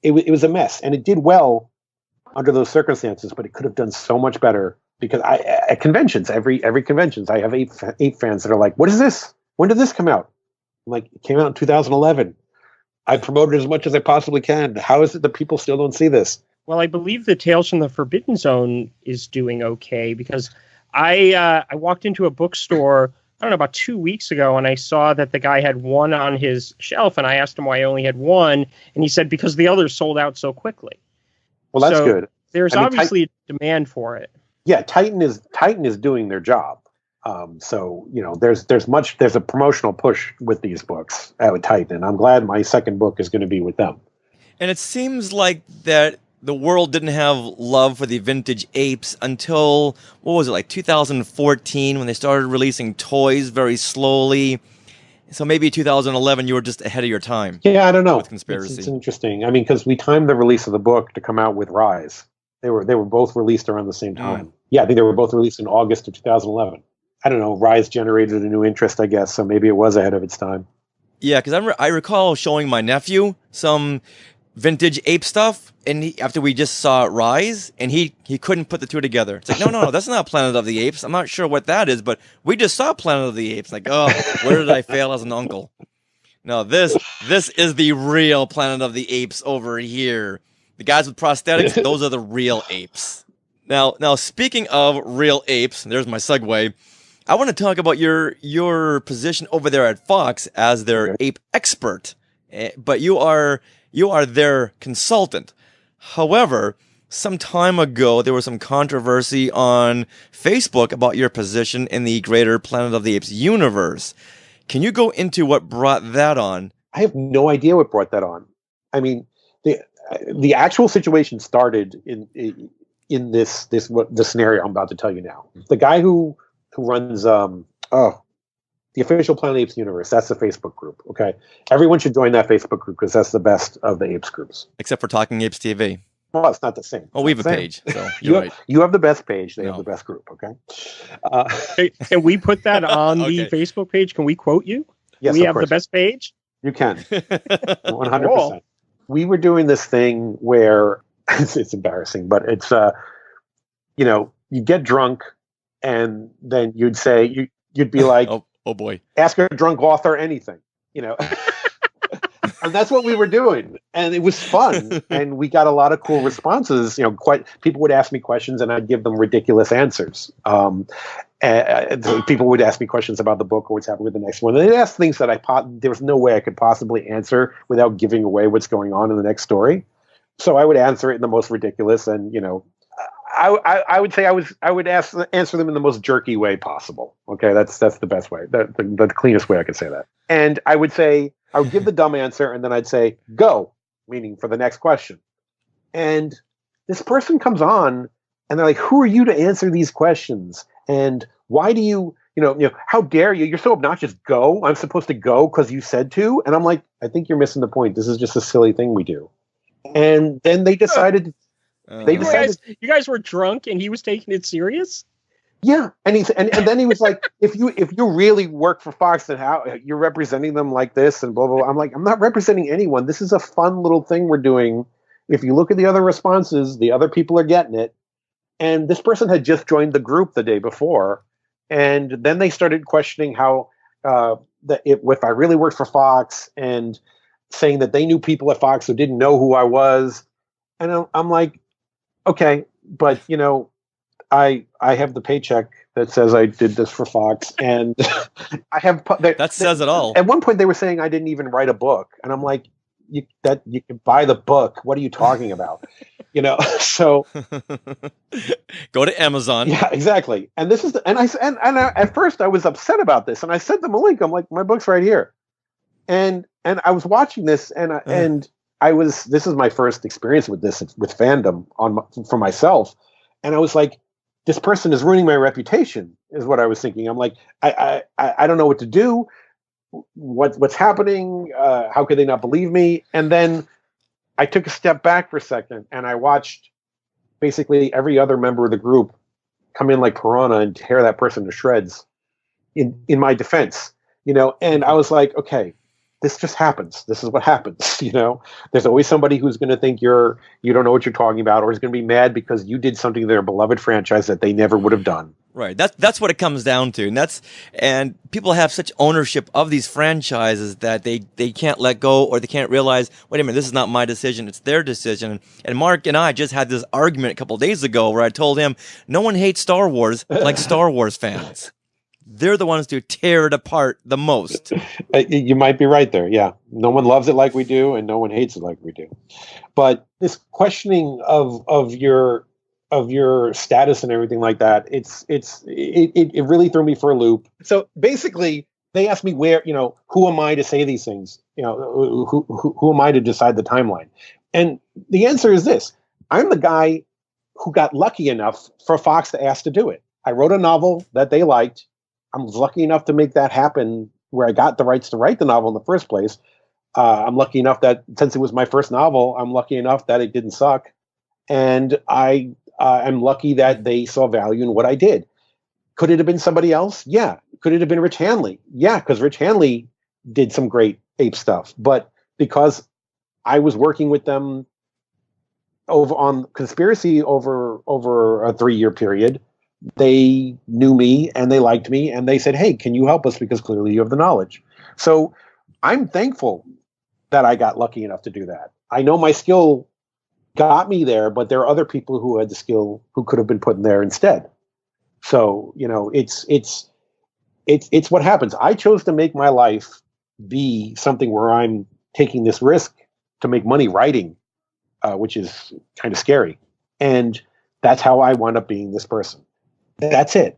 It was a mess. And it did well under those circumstances, but it could have done so much better. Because at conventions, every conventions, I have ape fans that are like, what is this? When did this come out? I'm like, it came out in 2011. I promoted as much as I possibly can. How is it that people still don't see this? Well, I believe the Tales from the Forbidden Zone is doing okay, because I walked into a bookstore, I don't know, about 2 weeks ago, and I saw that the guy had one on his shelf, and I asked him why I only had one, and he said because the others sold out so quickly. Well, that's good. There's obviously a demand for it. Yeah, Titan is doing their job. So, you know, there's a promotional push with these books with Titan, and I'm glad my second book is going to be with them. And it seems like that the world didn't have love for the vintage apes until, what was it, like 2014, when they started releasing toys very slowly. So maybe 2011, you were just ahead of your time. Yeah, I don't know. With Conspiracy. It's interesting. I mean, because we timed the release of the book to come out with Rise. They were both released around the same time. Yeah, I think they were both released in August of 2011. I don't know. Rise generated a new interest, I guess, so maybe it was ahead of its time. Yeah, because I recall showing my nephew some vintage ape stuff, and after we just saw Rise, and he couldn't put the two together. It's like, no, that's not Planet of the Apes. I'm not sure what that is, but we just saw Planet of the Apes. Like, oh, where did I fail as an uncle? No, this is the real Planet of the Apes over here. The guys with prosthetics, those are the real apes. Now, speaking of real apes, there's my segue. I want to talk about your position over there at Fox as their ape expert, but you are their consultant. However, some time ago, there was some controversy on Facebook about your position in the greater Planet of the Apes universe. Can you go into what brought that on? I have no idea what brought that on. I mean, the actual situation started in the scenario I'm about to tell you now. The guy who runs the official Planet Apes universe, that's the Facebook group. Okay, everyone should join that Facebook group because that's the best of the apes groups, except for Talking Apes TV. Well, it's not the same. Oh, we have a page. So you're right. You have the best page. They have the best group. Okay. Can we put that on the Facebook page? Can we quote you? Yes, we have the best page. You can. 100%. We were doing this thing where it's embarrassing, but it's you get drunk, and then you'd say you'd be like, oh boy, ask a drunk author anything, and that's what we were doing, and it was fun, and we got a lot of cool responses. People would ask me questions, and I'd give them ridiculous answers. And people would ask me questions about the book or what's happening with the next one. And they'd ask things that there was no way I could possibly answer without giving away what's going on in the next story. So I would answer it in the most ridiculous, and I would say I would answer them in the most jerky way possible. Okay, that's the best way, the cleanest way I could say that. And I would give the dumb answer, and then I'd say go, meaning for the next question. And this person comes on, and they're like, "Who are you to answer these questions? And why do you, how dare you? You're so obnoxious. Go. I'm supposed to go because you said to." And I'm like, "I think you're missing the point. This is just a silly thing we do." And then they decided. You guys were drunk, and he was taking it serious. Yeah, and then he was like, "If you really work for Fox, then how you're representing them like this and blah blah blah." I'm like, "I'm not representing anyone. This is a fun little thing we're doing. if you look at the other responses, the other people are getting it. And this person had just joined the group the day before. And then they started questioning how if I really worked for Fox, and saying that they knew people at Fox who didn't know who I was. And I'm like, okay, but I have the paycheck that says I did this for Fox, and I have that says it all. At one point, they were saying I didn't even write a book, and I'm like, you can buy the book. What are you talking about? So go to Amazon. Yeah, exactly. And this is at first I was upset about this, and I sent them a link. I'm like, my book's right here, and I was watching this, and I was, this is my first experience with this, with fandom for myself, and I was like, this person is ruining my reputation, is what I was thinking. I'm like, I don't know what to do. What's happening? How could they not believe me? And then I took a step back for a second, and I watched basically every other member of the group come in like piranha and tear that person to shreds in my defense, and I was like, okay, this just happens. This is what happens. There's always somebody who's going to think you don't know what you're talking about, or is going to be mad because you did something to their beloved franchise that they never would have done. Right. That's what it comes down to. And people have such ownership of these franchises that they can't let go, or they can't realize, wait a minute, this is not my decision. It's their decision. And Mark and I just had this argument a couple of days ago where I told him, no one hates Star Wars like Star Wars fans. They're the ones who tear it apart the most. You might be right there. Yeah. No one loves it like we do, and no one hates it like we do. But this questioning of your status and everything like that, it really threw me for a loop. So basically, they asked me who am I to say these things? Who am I to decide the timeline? And the answer is this: I'm the guy who got lucky enough for Fox to ask to do it. I wrote a novel that they liked. I was lucky enough to make that happen, where I got the rights to write the novel in the first place. I'm lucky enough that, since it was my first novel, I'm lucky enough that it didn't suck. And I'm lucky that they saw value in what I did. Could it have been somebody else? Yeah. Could it have been Rich Hanley? Yeah, because Rich Hanley did some great ape stuff. But because I was working with them over on Conspiracy over a 3-year period, they knew me and they liked me, and they said, hey, can you help us? Because clearly you have the knowledge. So I'm thankful that I got lucky enough to do that. I know my skill got me there, but there are other people who had the skill who could have been put in there instead. So, it's what happens. I chose to make my life be something where I'm taking this risk to make money writing, which is kind of scary. And that's how I wound up being this person. That's it.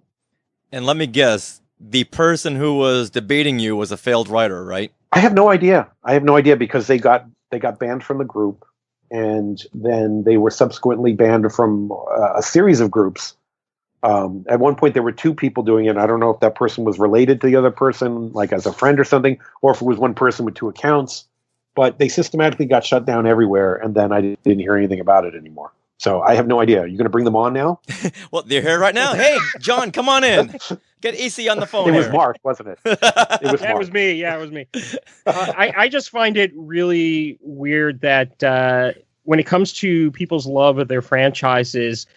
And let me guess, the person who was debating you was a failed writer, right? I have no idea. Because they got banned from the group, and then they were subsequently banned from a series of groups. At one point, there were 2 people doing it. I don't know if that person was related to the other person, like as a friend or something, or if it was one person with 2 accounts. But they systematically got shut down everywhere, and then I didn't hear anything about it anymore. So I have no idea. Are you going to bring them on now? Well, they're here right now. Hey, John, come on in. Get AC on the phone. It was Mark, wasn't it? It was Mark. It was me. Yeah, it was me. I just find it really weird that when it comes to people's love of their franchises,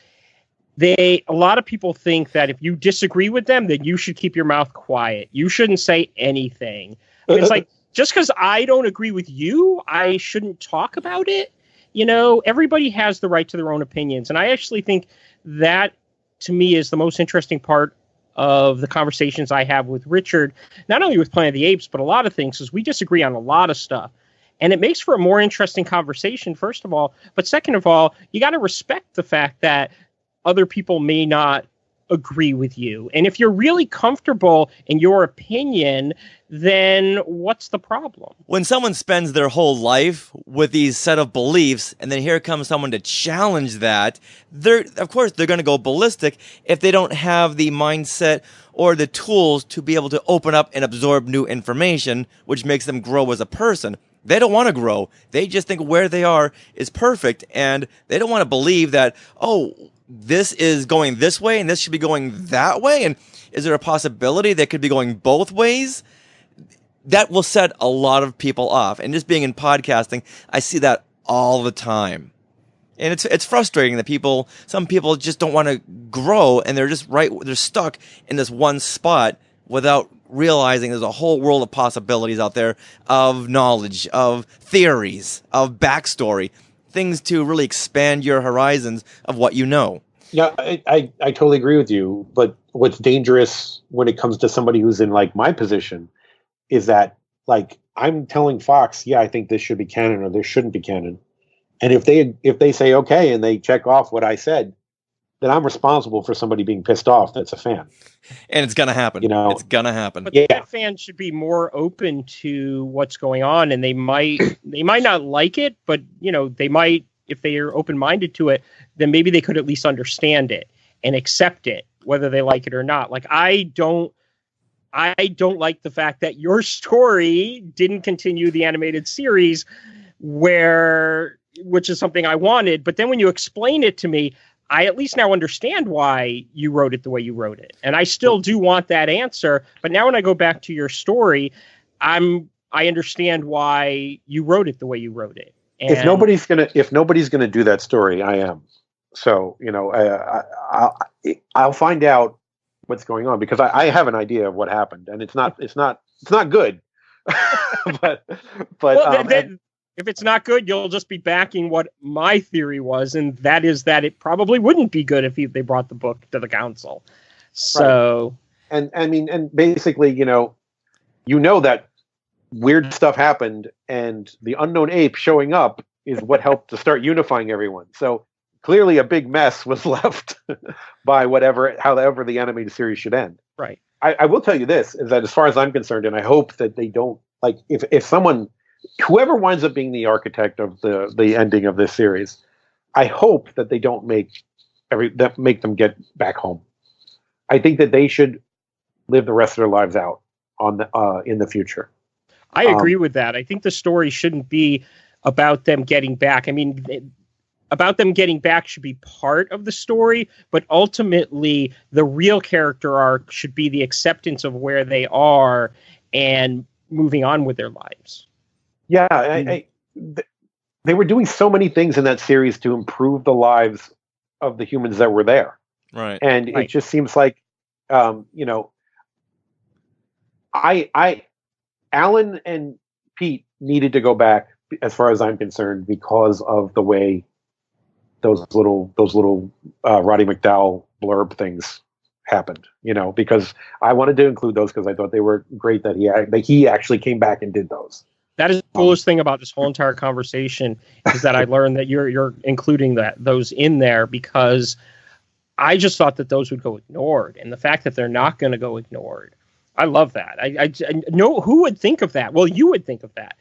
a lot of people think that if you disagree with them, then you should keep your mouth quiet. You shouldn't say anything. It's like, just because I don't agree with you, I shouldn't talk about it. Everybody has the right to their own opinions. And I actually think that, to me, is the most interesting part of the conversations I have with Richard, not only with Planet of the Apes, but a lot of things, is we disagree on a lot of stuff. And it makes for a more interesting conversation, first of all. But second of all, you got to respect the fact that other people may not agree with you. And if you're really comfortable in your opinion, then what's the problem? When someone spends their whole life with these set of beliefs, and then here comes someone to challenge that, of course they're going to go ballistic if they don't have the mindset or the tools to be able to open up and absorb new information, which makes them grow as a person. They don't want to grow. They just think where they are is perfect, and they don't want to believe that, this is going this way and this should be going that way. And is there a possibility that could be going both ways? That will set a lot of people off. And just being in podcasting, I see that all the time. And it's frustrating that some people just don't want to grow, and they're stuck in this one spot without realizing there's a whole world of possibilities out there, of knowledge, of theories, of backstory, things to really expand your horizons of what you know. Yeah, I totally agree with you. But what's dangerous when it comes to somebody who's in like my position is that like I'm telling Fox, yeah, I think this should be canon or this shouldn't be canon. And if they say okay and they check off what I said, then I'm responsible for somebody being pissed off that's a fan. And it's gonna happen. It's gonna happen. But that fan should be more open to what's going on, and they might not like it, but they might, if they are open-minded to it, then maybe they could at least understand it and accept it, whether they like it or not. Like I don't like the fact that your story didn't continue the animated series, which is something I wanted. But then when you explain it to me, I at least now understand why you wrote it the way you wrote it. And I still do want that answer. But now when I go back to your story, I understand why you wrote it the way you wrote it. And if nobody's gonna do that story, I am. So, I'll find out what's going on, because I have an idea of what happened, and it's not good. but if it's not good, you'll just be backing what my theory was, and that is that it probably wouldn't be good if they brought the book to the council. So, right. and basically, that weird stuff happened, and the unknown ape showing up is what helped to start unifying everyone. So clearly, a big mess was left by however the animated series should end. Right. I will tell you this, is that as far as I'm concerned, and I hope that they don't, like, if whoever winds up being the architect of the ending of this series, I hope that they don't make them get back home. I think that they should live the rest of their lives out in the future. I agree with that. I think the story shouldn't be about them getting back. I mean, about them getting back should be part of the story, but ultimately the real character arc should be the acceptance of where they are and moving on with their lives. Yeah, they were doing so many things in that series to improve the lives of the humans that were there. Right. And it just seems like, Alan and Pete needed to go back, as far as I'm concerned, because of the way those little Roddy McDowell blurb things happened. Because I wanted to include those because I thought they were great that he actually came back and did those. That is the coolest thing about this whole entire conversation, is that I learned that you're including those in there, because I just thought that those would go ignored, and the fact that they're not going to go ignored, I love that. I know who would think of that. Well, you would think of that,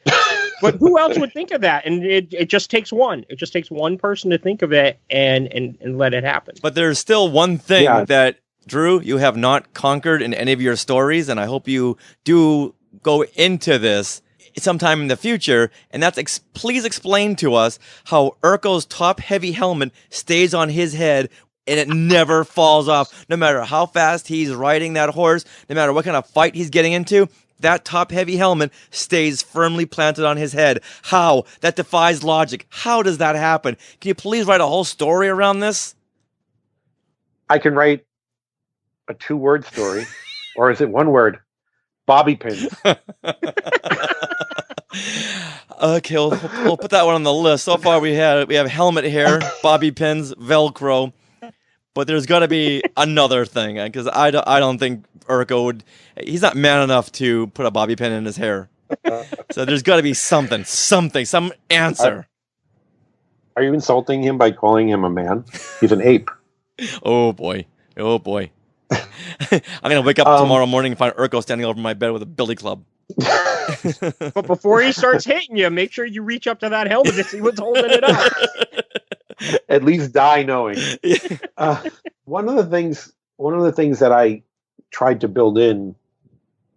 but who else would think of that? And it just takes one. It just takes one person to think of it and let it happen. But there's still one thing that, Drew, you have not conquered in any of your stories, and I hope you do go into this sometime in the future, and that's please explain to us how Urko's top-heavy helmet stays on his head and it never falls off. No matter how fast he's riding that horse, no matter what kind of fight he's getting into, that top-heavy helmet stays firmly planted on his head. How? That defies logic. How does that happen? Can you please write a whole story around this? I can write a 2-word story, or is it 1 word? Bobby pins. Okay, we'll put that one on the list. So far, we have helmet hair, bobby pins, Velcro, but there's got to be another thing, because I don't think Urko would. He's not man enough to put a bobby pin in his hair. So there's got to be some answer. Are you insulting him by calling him a man? He's an ape. Oh boy. I'm gonna wake up tomorrow morning and find Urko standing over my bed with a billy club. But before he starts hitting you, make sure you reach up to that helmet to see what's holding it up. At least die knowing. One of the things that I tried to build in,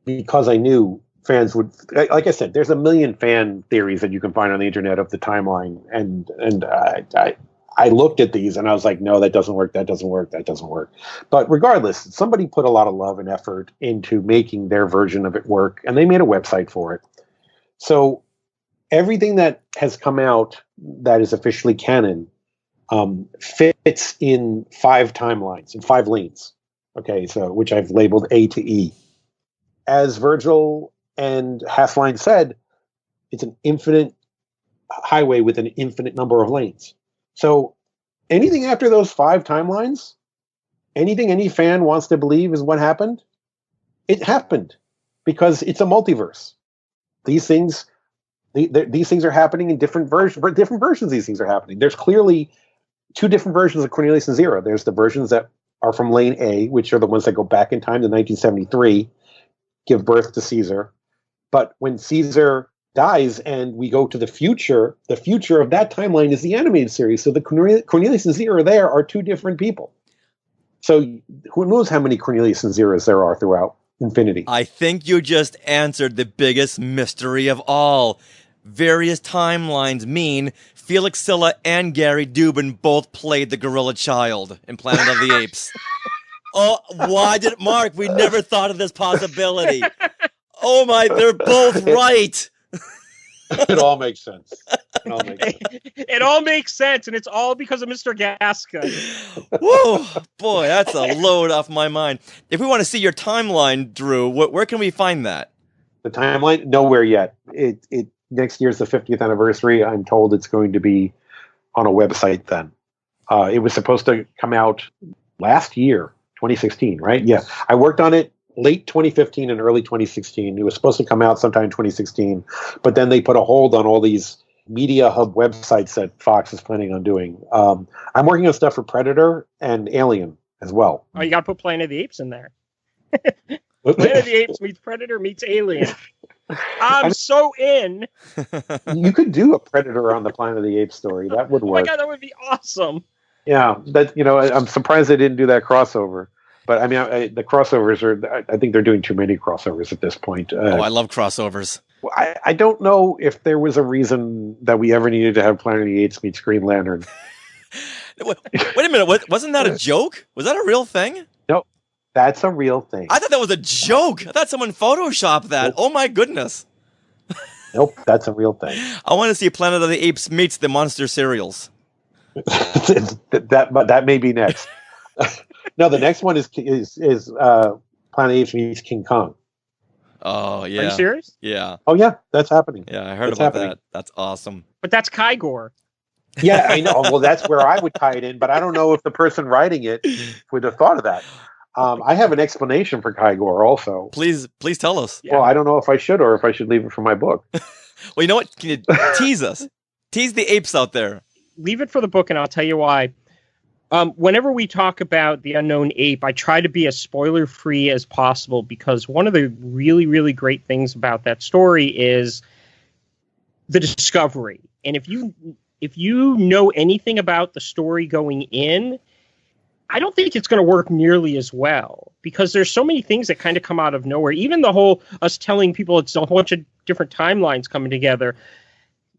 because I knew fans would, like I said, there's a million fan theories that you can find on the internet of the timeline, and I looked at these and I was like, no, that doesn't work. But regardless, somebody put a lot of love and effort into making their version of it work, and they made a website for it. So everything that has come out that is officially canon fits in 5 timelines, in 5 lanes. Okay, so which I've labeled A to E. As Virgil and Hassline said, it's an infinite highway with an infinite number of lanes. So anything after those 5 timelines, anything any fan wants to believe is what happened, it happened because it's a multiverse. These things are happening in different versions. These things are happening. There's clearly 2 different versions of Cornelius and Zero. There's the versions that are from lane A, which are the ones that go back in time to 1973, give birth to Caesar. But when Caesar dies and we go to the future of that timeline is the animated series. So the Cornelius and Zero there are 2 different people. So who knows how many Cornelius and Zeros there are throughout infinity? I think you just answered the biggest mystery of all. Various timelines mean Felix Silla and Gary Dubin both played the gorilla child in Planet of the Apes. Oh, why did Mark? We never thought of this possibility. Oh my, they're both right. It all makes sense. It all makes sense, and it's all because of Mr. Gaska. Whoa, boy, that's a load off my mind. If we want to see your timeline, Drew, where can we find that? The timeline? Nowhere yet. It next year's the 50th anniversary. I'm told it's going to be on a website then. It was supposed to come out last year, 2016, right? Yeah. I worked on it late 2015 and early 2016. It was supposed to come out sometime in 2016, but then they put a hold on all these media hub websites that Fox is planning on doing. I'm working on stuff for Predator and Alien as well. Oh, you got to put Planet of the Apes in there. Planet of the Apes meets Predator meets Alien. I'm so in. You could do a Predator on the Planet of the Apes story. That would work. Oh my God, that would be awesome. Yeah, I'm surprised they didn't do that crossover. But I mean, the crossovers I think they're doing too many crossovers at this point. I love crossovers. I don't know if there was a reason that we ever needed to have Planet of the Apes meet Green Lantern. Wait a minute, wasn't that a joke? Was that a real thing? No, that's a real thing. I thought that was a joke. I thought someone photoshopped that. Nope. Oh my goodness. Nope, that's a real thing. I want to see Planet of the Apes meets the monster cereals. that may be next. No, the next one is Planet of the Apes meets King Kong. Oh yeah. Are you serious? Yeah. Oh yeah, that's happening. Yeah, I heard about that. That's awesome. But that's Kygor. Yeah, I know. Well, that's where I would tie it in, but I don't know if the person writing it would have thought of that. I have an explanation for Kygor also. Please tell us. Yeah. Well, I don't know if I should or if I should leave it for my book. Well, you know what? Can you tease us? Tease the apes out there. Leave it for the book, and I'll tell you why. Whenever we talk about the Unknown Ape, I try to be as spoiler-free as possible because one of the really, really great things about that story is the discovery. And if you know anything about the story going in, I don't think it's going to work nearly as well because there's so many things that kind of come out of nowhere. Even the whole us telling people it's a whole bunch of different timelines coming together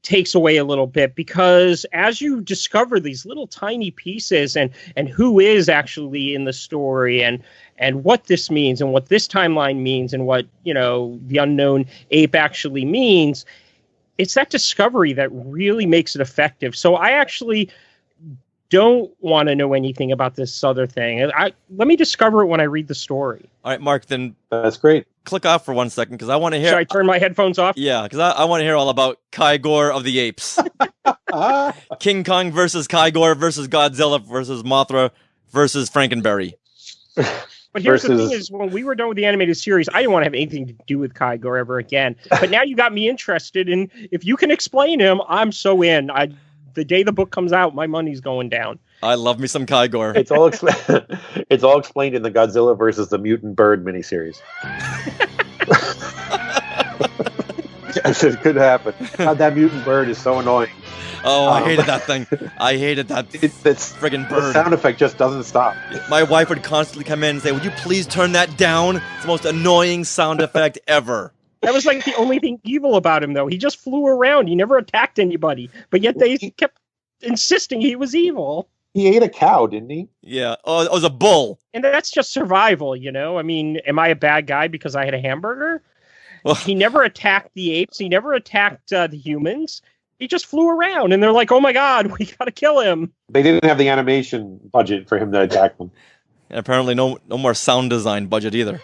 takes away a little bit because as you discover these little tiny pieces and who is actually in the story and what this means and what this timeline means and what, the Unknown Ape actually means, it's that discovery that really makes it effective. So I actually don't want to know anything about this other thing. Let me discover it when I read the story. All right, Mark, then that's great. Click off for 1 second because I want to hear. Should I turn my headphones off? Yeah, because I want to hear all about Kygor of the Apes. King Kong versus Kygor versus Godzilla versus Mothra versus Frankenberry. But here's the thing is, when we were done with the animated series, I didn't want to have anything to do with Kygor ever again. But now you got me interested, and if you can explain him, I'm so in. The day the book comes out, my money's going down. I love me some Kygor. It's all explained in the Godzilla versus the Mutant Bird miniseries. Yes, it could happen. God, that mutant bird is so annoying. Oh, I hated that thing. I hated that friggin' bird. The sound effect just doesn't stop. My wife would constantly come in and say, "Would you please turn that down? It's the most annoying sound effect ever." That was like the only thing evil about him, though. He just flew around. He never attacked anybody. But yet they kept insisting he was evil. He ate a cow, didn't he? Yeah. Oh, it was a bull. And that's just survival, I mean, am I a bad guy because I had a hamburger? Well, he never attacked the apes. He never attacked the humans. He just flew around, and they're like, "Oh my God, we got to kill him." They didn't have the animation budget for him to attack them. And apparently no more sound design budget either.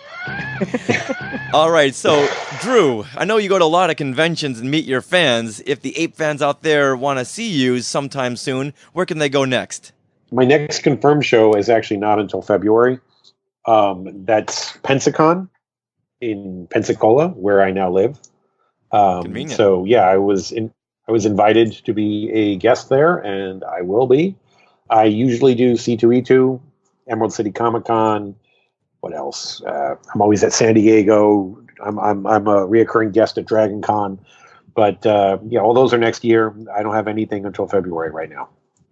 All right, so Drew, I know you go to a lot of conventions and meet your fans. If the ape fans out there want to see you sometime soon, where can they go next? My next confirmed show is actually not until February. That's Pensacon in Pensacola, where I now live. Convenient. So yeah, I was invited to be a guest there, and I will be. I usually do C2E2, Emerald City Comic Con. What else? I'm always at San Diego. I'm a reoccurring guest at Dragon Con. But yeah, all those are next year. I don't have anything until February right now.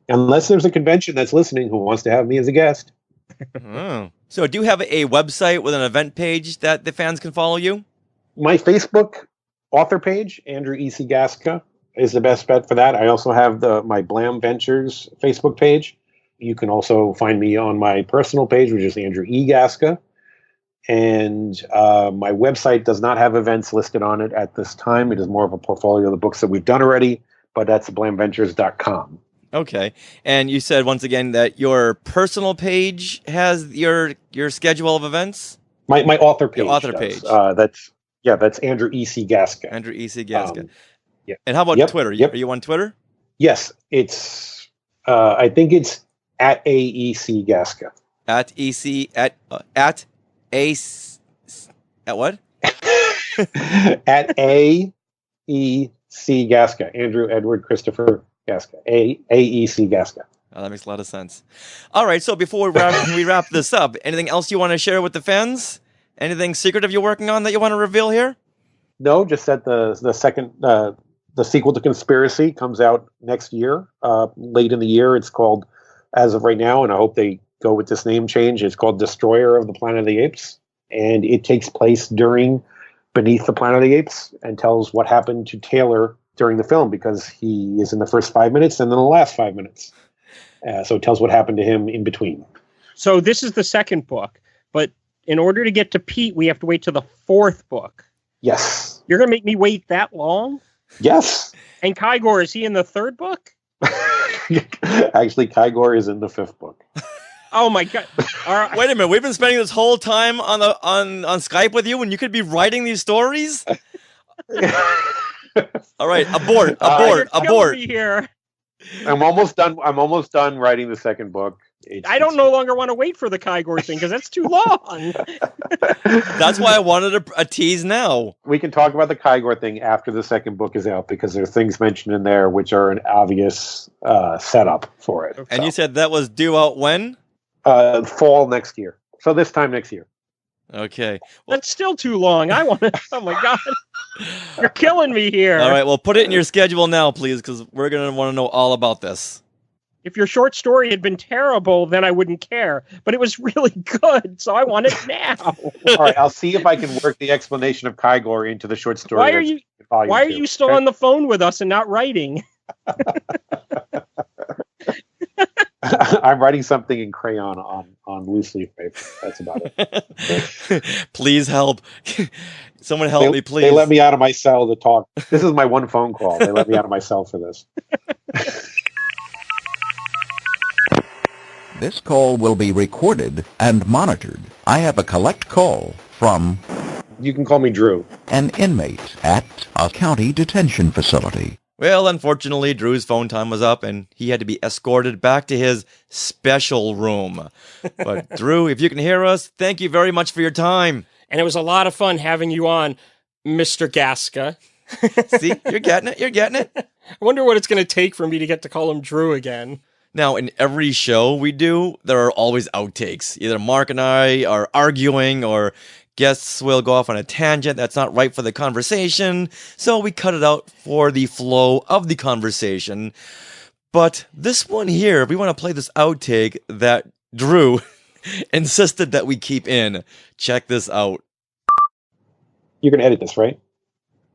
Unless there's a convention that's listening who wants to have me as a guest. Oh. So do you have a website with an event page that the fans can follow you? My Facebook author page, Andrew E.C. Gaska, is the best bet for that. I also have my Blam Ventures Facebook page. You can also find me on my personal page, which is Andrew E. Gaska. And my website does not have events listed on it at this time. It is more of a portfolio of the books that we've done already, but that's blamventures.com. Okay. And you said once again that your personal page has your schedule of events? My author page. Your author does. page. That's Andrew E.C. Gaska. Andrew E.C. Gaska. Yeah. And how about Twitter? Yep. Are you on Twitter? Yes. It's I think it's at AEC Gaska. At EC at what? At AEC Gaska. Andrew Edward Christopher Gaska. AEC Gaska. Oh, that makes a lot of sense. All right, so before we wrap this up, anything else you want to share with the fans? Anything secretive you're working on that you want to reveal here? No, just that the second the sequel to Conspiracy comes out next year, late in the year. It's called, as of right now, and I hope they go with this name change, it's called Destroyer of the Planet of the Apes, and it takes place beneath the Planet of the Apes and tells what happened to Taylor during the film, because he is in the first 5 minutes and then the last 5 minutes. So it tells what happened to him in between. So this is the second book, but in order to get to Pete, we have to wait to the fourth book. Yes. You're going to make me wait that long? Yes. And Kygor, is he in the third book? Actually, Kygor is in the fifth book. Oh my God! All right. Wait a minute, we've been spending this whole time on Skype with you, and you could be writing these stories. All right, abort. You're killing me here. I'm almost done writing the second book. I don't no longer want to wait for the Kygor thing because that's too long. That's why I wanted a tease now. We can talk about the Kygor thing after the second book is out, because there are things mentioned in there which are an obvious setup for it. And you said that was due out when? Fall next year. So this time next year. Okay. Well, that's still too long. I want to. Oh my God. You're killing me here. All right. Well, put it in your schedule now, please, because we're going to want to know all about this. If your short story had been terrible, then I wouldn't care. But it was really good, so I want it now. All right. I'll see if I can work the explanation of Kygor into the short story. Why are you still on the phone with us and not writing? I'm writing something in crayon on loose leaf paper. That's about it. Please help. Someone help me, please. They let me out of my cell to talk. This is my one phone call. They let me out of my cell for this. This call will be recorded and monitored. I have a collect call from... You can call me Drew. An inmate at a county detention facility. Well, unfortunately, Drew's phone time was up, and he had to be escorted back to his special room. But, Drew, if you can hear us, thank you very much for your time. And it was a lot of fun having you on, Mr. Gaska. See, you're getting it. You're getting it. I wonder what it's going to take for me to get to call him Drew again. Now, in every show we do, there are always outtakes. Either Mark and I are arguing, or guests will go off on a tangent that's not right for the conversation, so we cut it out for the flow of the conversation. But this one here, we want to play this outtake that Drew insisted that we keep in. Check this out. You're going to edit this, right?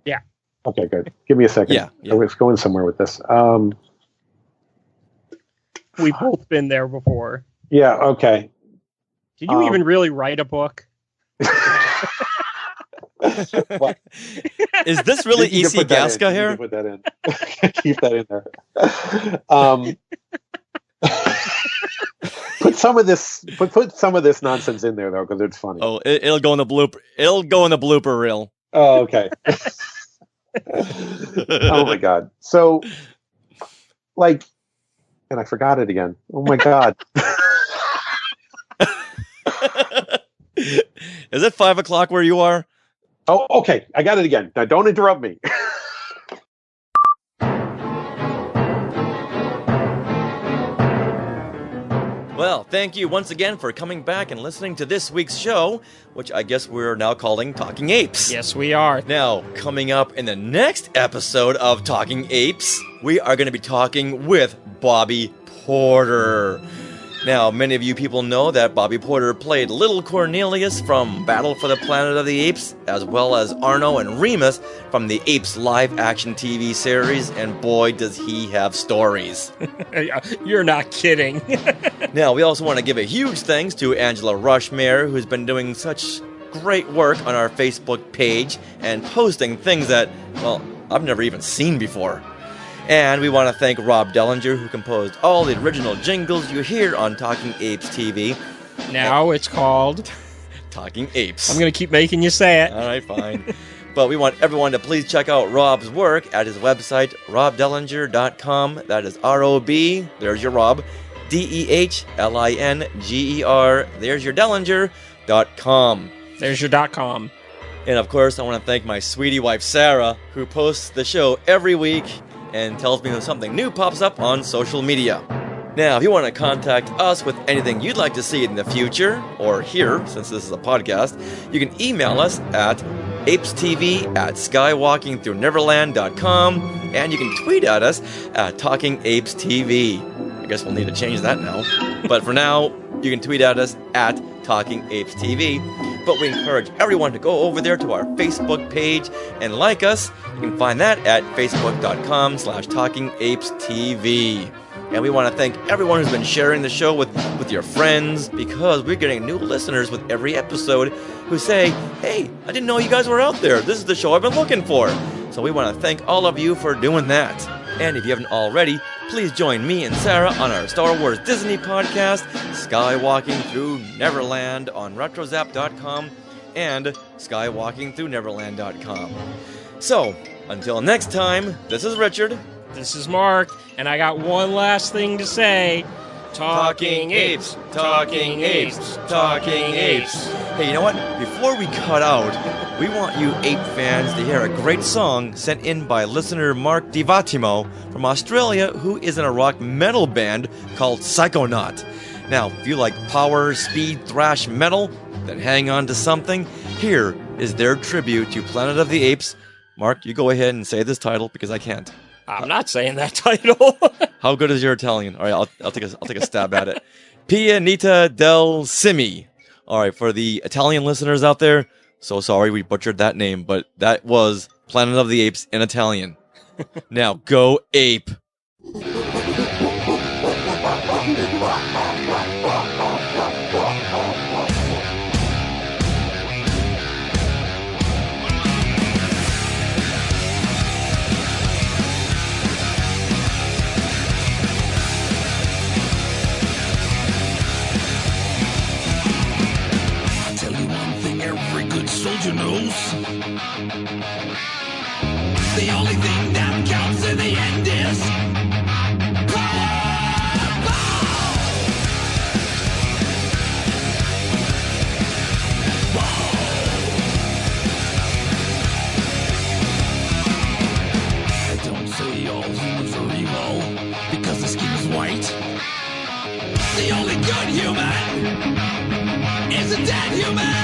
Yeah. Okay, good. Give me a second. Yeah. I was going somewhere with this. We've both been there before. Yeah, okay. Did you even really write a book? What? Is this really You can EC put that in. Gaska You here? can put that in. Keep that in there. Put some of this nonsense in there though, because it's funny. Oh, it'll go in the blooper. It'll go in the blooper reel. Oh, okay. Oh my God. So, like, and I forgot it again. Oh my God. Is it 5 o'clock where you are? Oh, okay. I got it again. Now, don't interrupt me. Well, thank you once again for coming back and listening to this week's show, which I guess we're now calling Talking Apes. Yes, we are. Now, coming up in the next episode of Talking Apes, we are going to be talking with Bobby Porter. Now, many of you people know that Bobby Porter played Little Cornelius from Battle for the Planet of the Apes, as well as Arno and Remus from the Apes live-action TV series, and boy, does he have stories. You're not kidding. Now, we also want to give a huge thanks to Angela Rushmere, who's been doing such great work on our Facebook page and posting things that, well, I've never even seen before. And we want to thank Rob Dellinger, who composed all the original jingles you hear on Talking Apes TV. Now it's called Talking Apes. I'm going to keep making you say it. All right, fine. But we want everyone to please check out Rob's work at his website, robdellinger.com. That is R-O-B, there's your Rob, D-E-H-L-I-N-G-E-R, there's your Dellinger.com. There's your .com. And of course, I want to thank my sweetie wife, Sarah, who posts the show every week and tells me when something new pops up on social media. Now, if you want to contact us with anything you'd like to see in the future, or hear, since this is a podcast, you can email us at apestv@skywalkingthroughneverland.com, and you can tweet at us at Talking Apes TV. I guess we'll need to change that now. But for now, you can tweet at us at Talking Apes TV. But we encourage everyone to go over there to our Facebook page and like us. You can find that at facebook.com/TalkingApesTV. And we want to thank everyone who's been sharing the show with your friends, because we're getting new listeners with every episode who say, hey, I didn't know you guys were out there. This is the show I've been looking for. So we want to thank all of you for doing that. And if you haven't already, please join me and Sarah on our Star Wars Disney podcast, Skywalking Through Neverland, on RetroZap.com and SkywalkingThroughNeverland.com. So, until next time, this is Richard. This is Mark, and I got one last thing to say. Talking Apes, Talking Apes, Talking Apes. Hey, you know what? Before we cut out, we want you ape fans to hear a great song sent in by listener Mark DiVattimo from Australia, who is in a rock metal band called Psychonaut. Now, if you like power, speed, thrash metal, then hang on to something. Here is their tribute to Planet of the Apes. Mark, you go ahead and say this title, because I can't. I'm not saying that title. How good is your Italian? All right, I'll take a stab at it. Pianita del Simi. All right, for the Italian listeners out there, so sorry we butchered that name, but that was Planet of the Apes in Italian. Now go ape. Soldier knows the only thing that counts in the end is I don't say all humans are evil because the skin is white. The only good human is a dead human.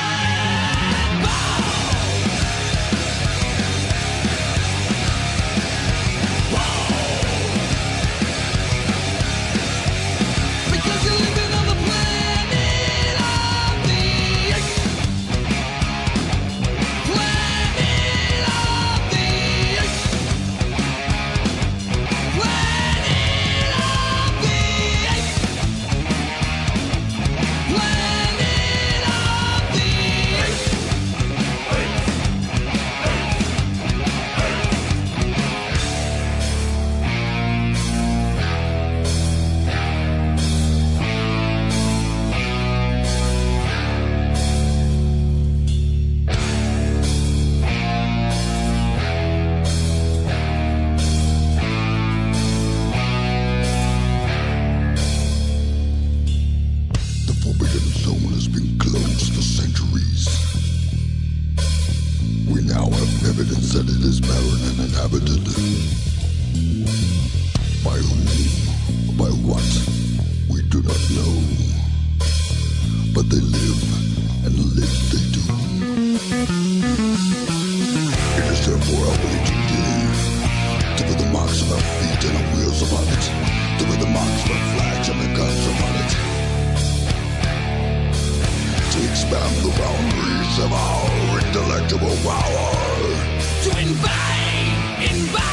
expand the boundaries of our intellectual power. To invade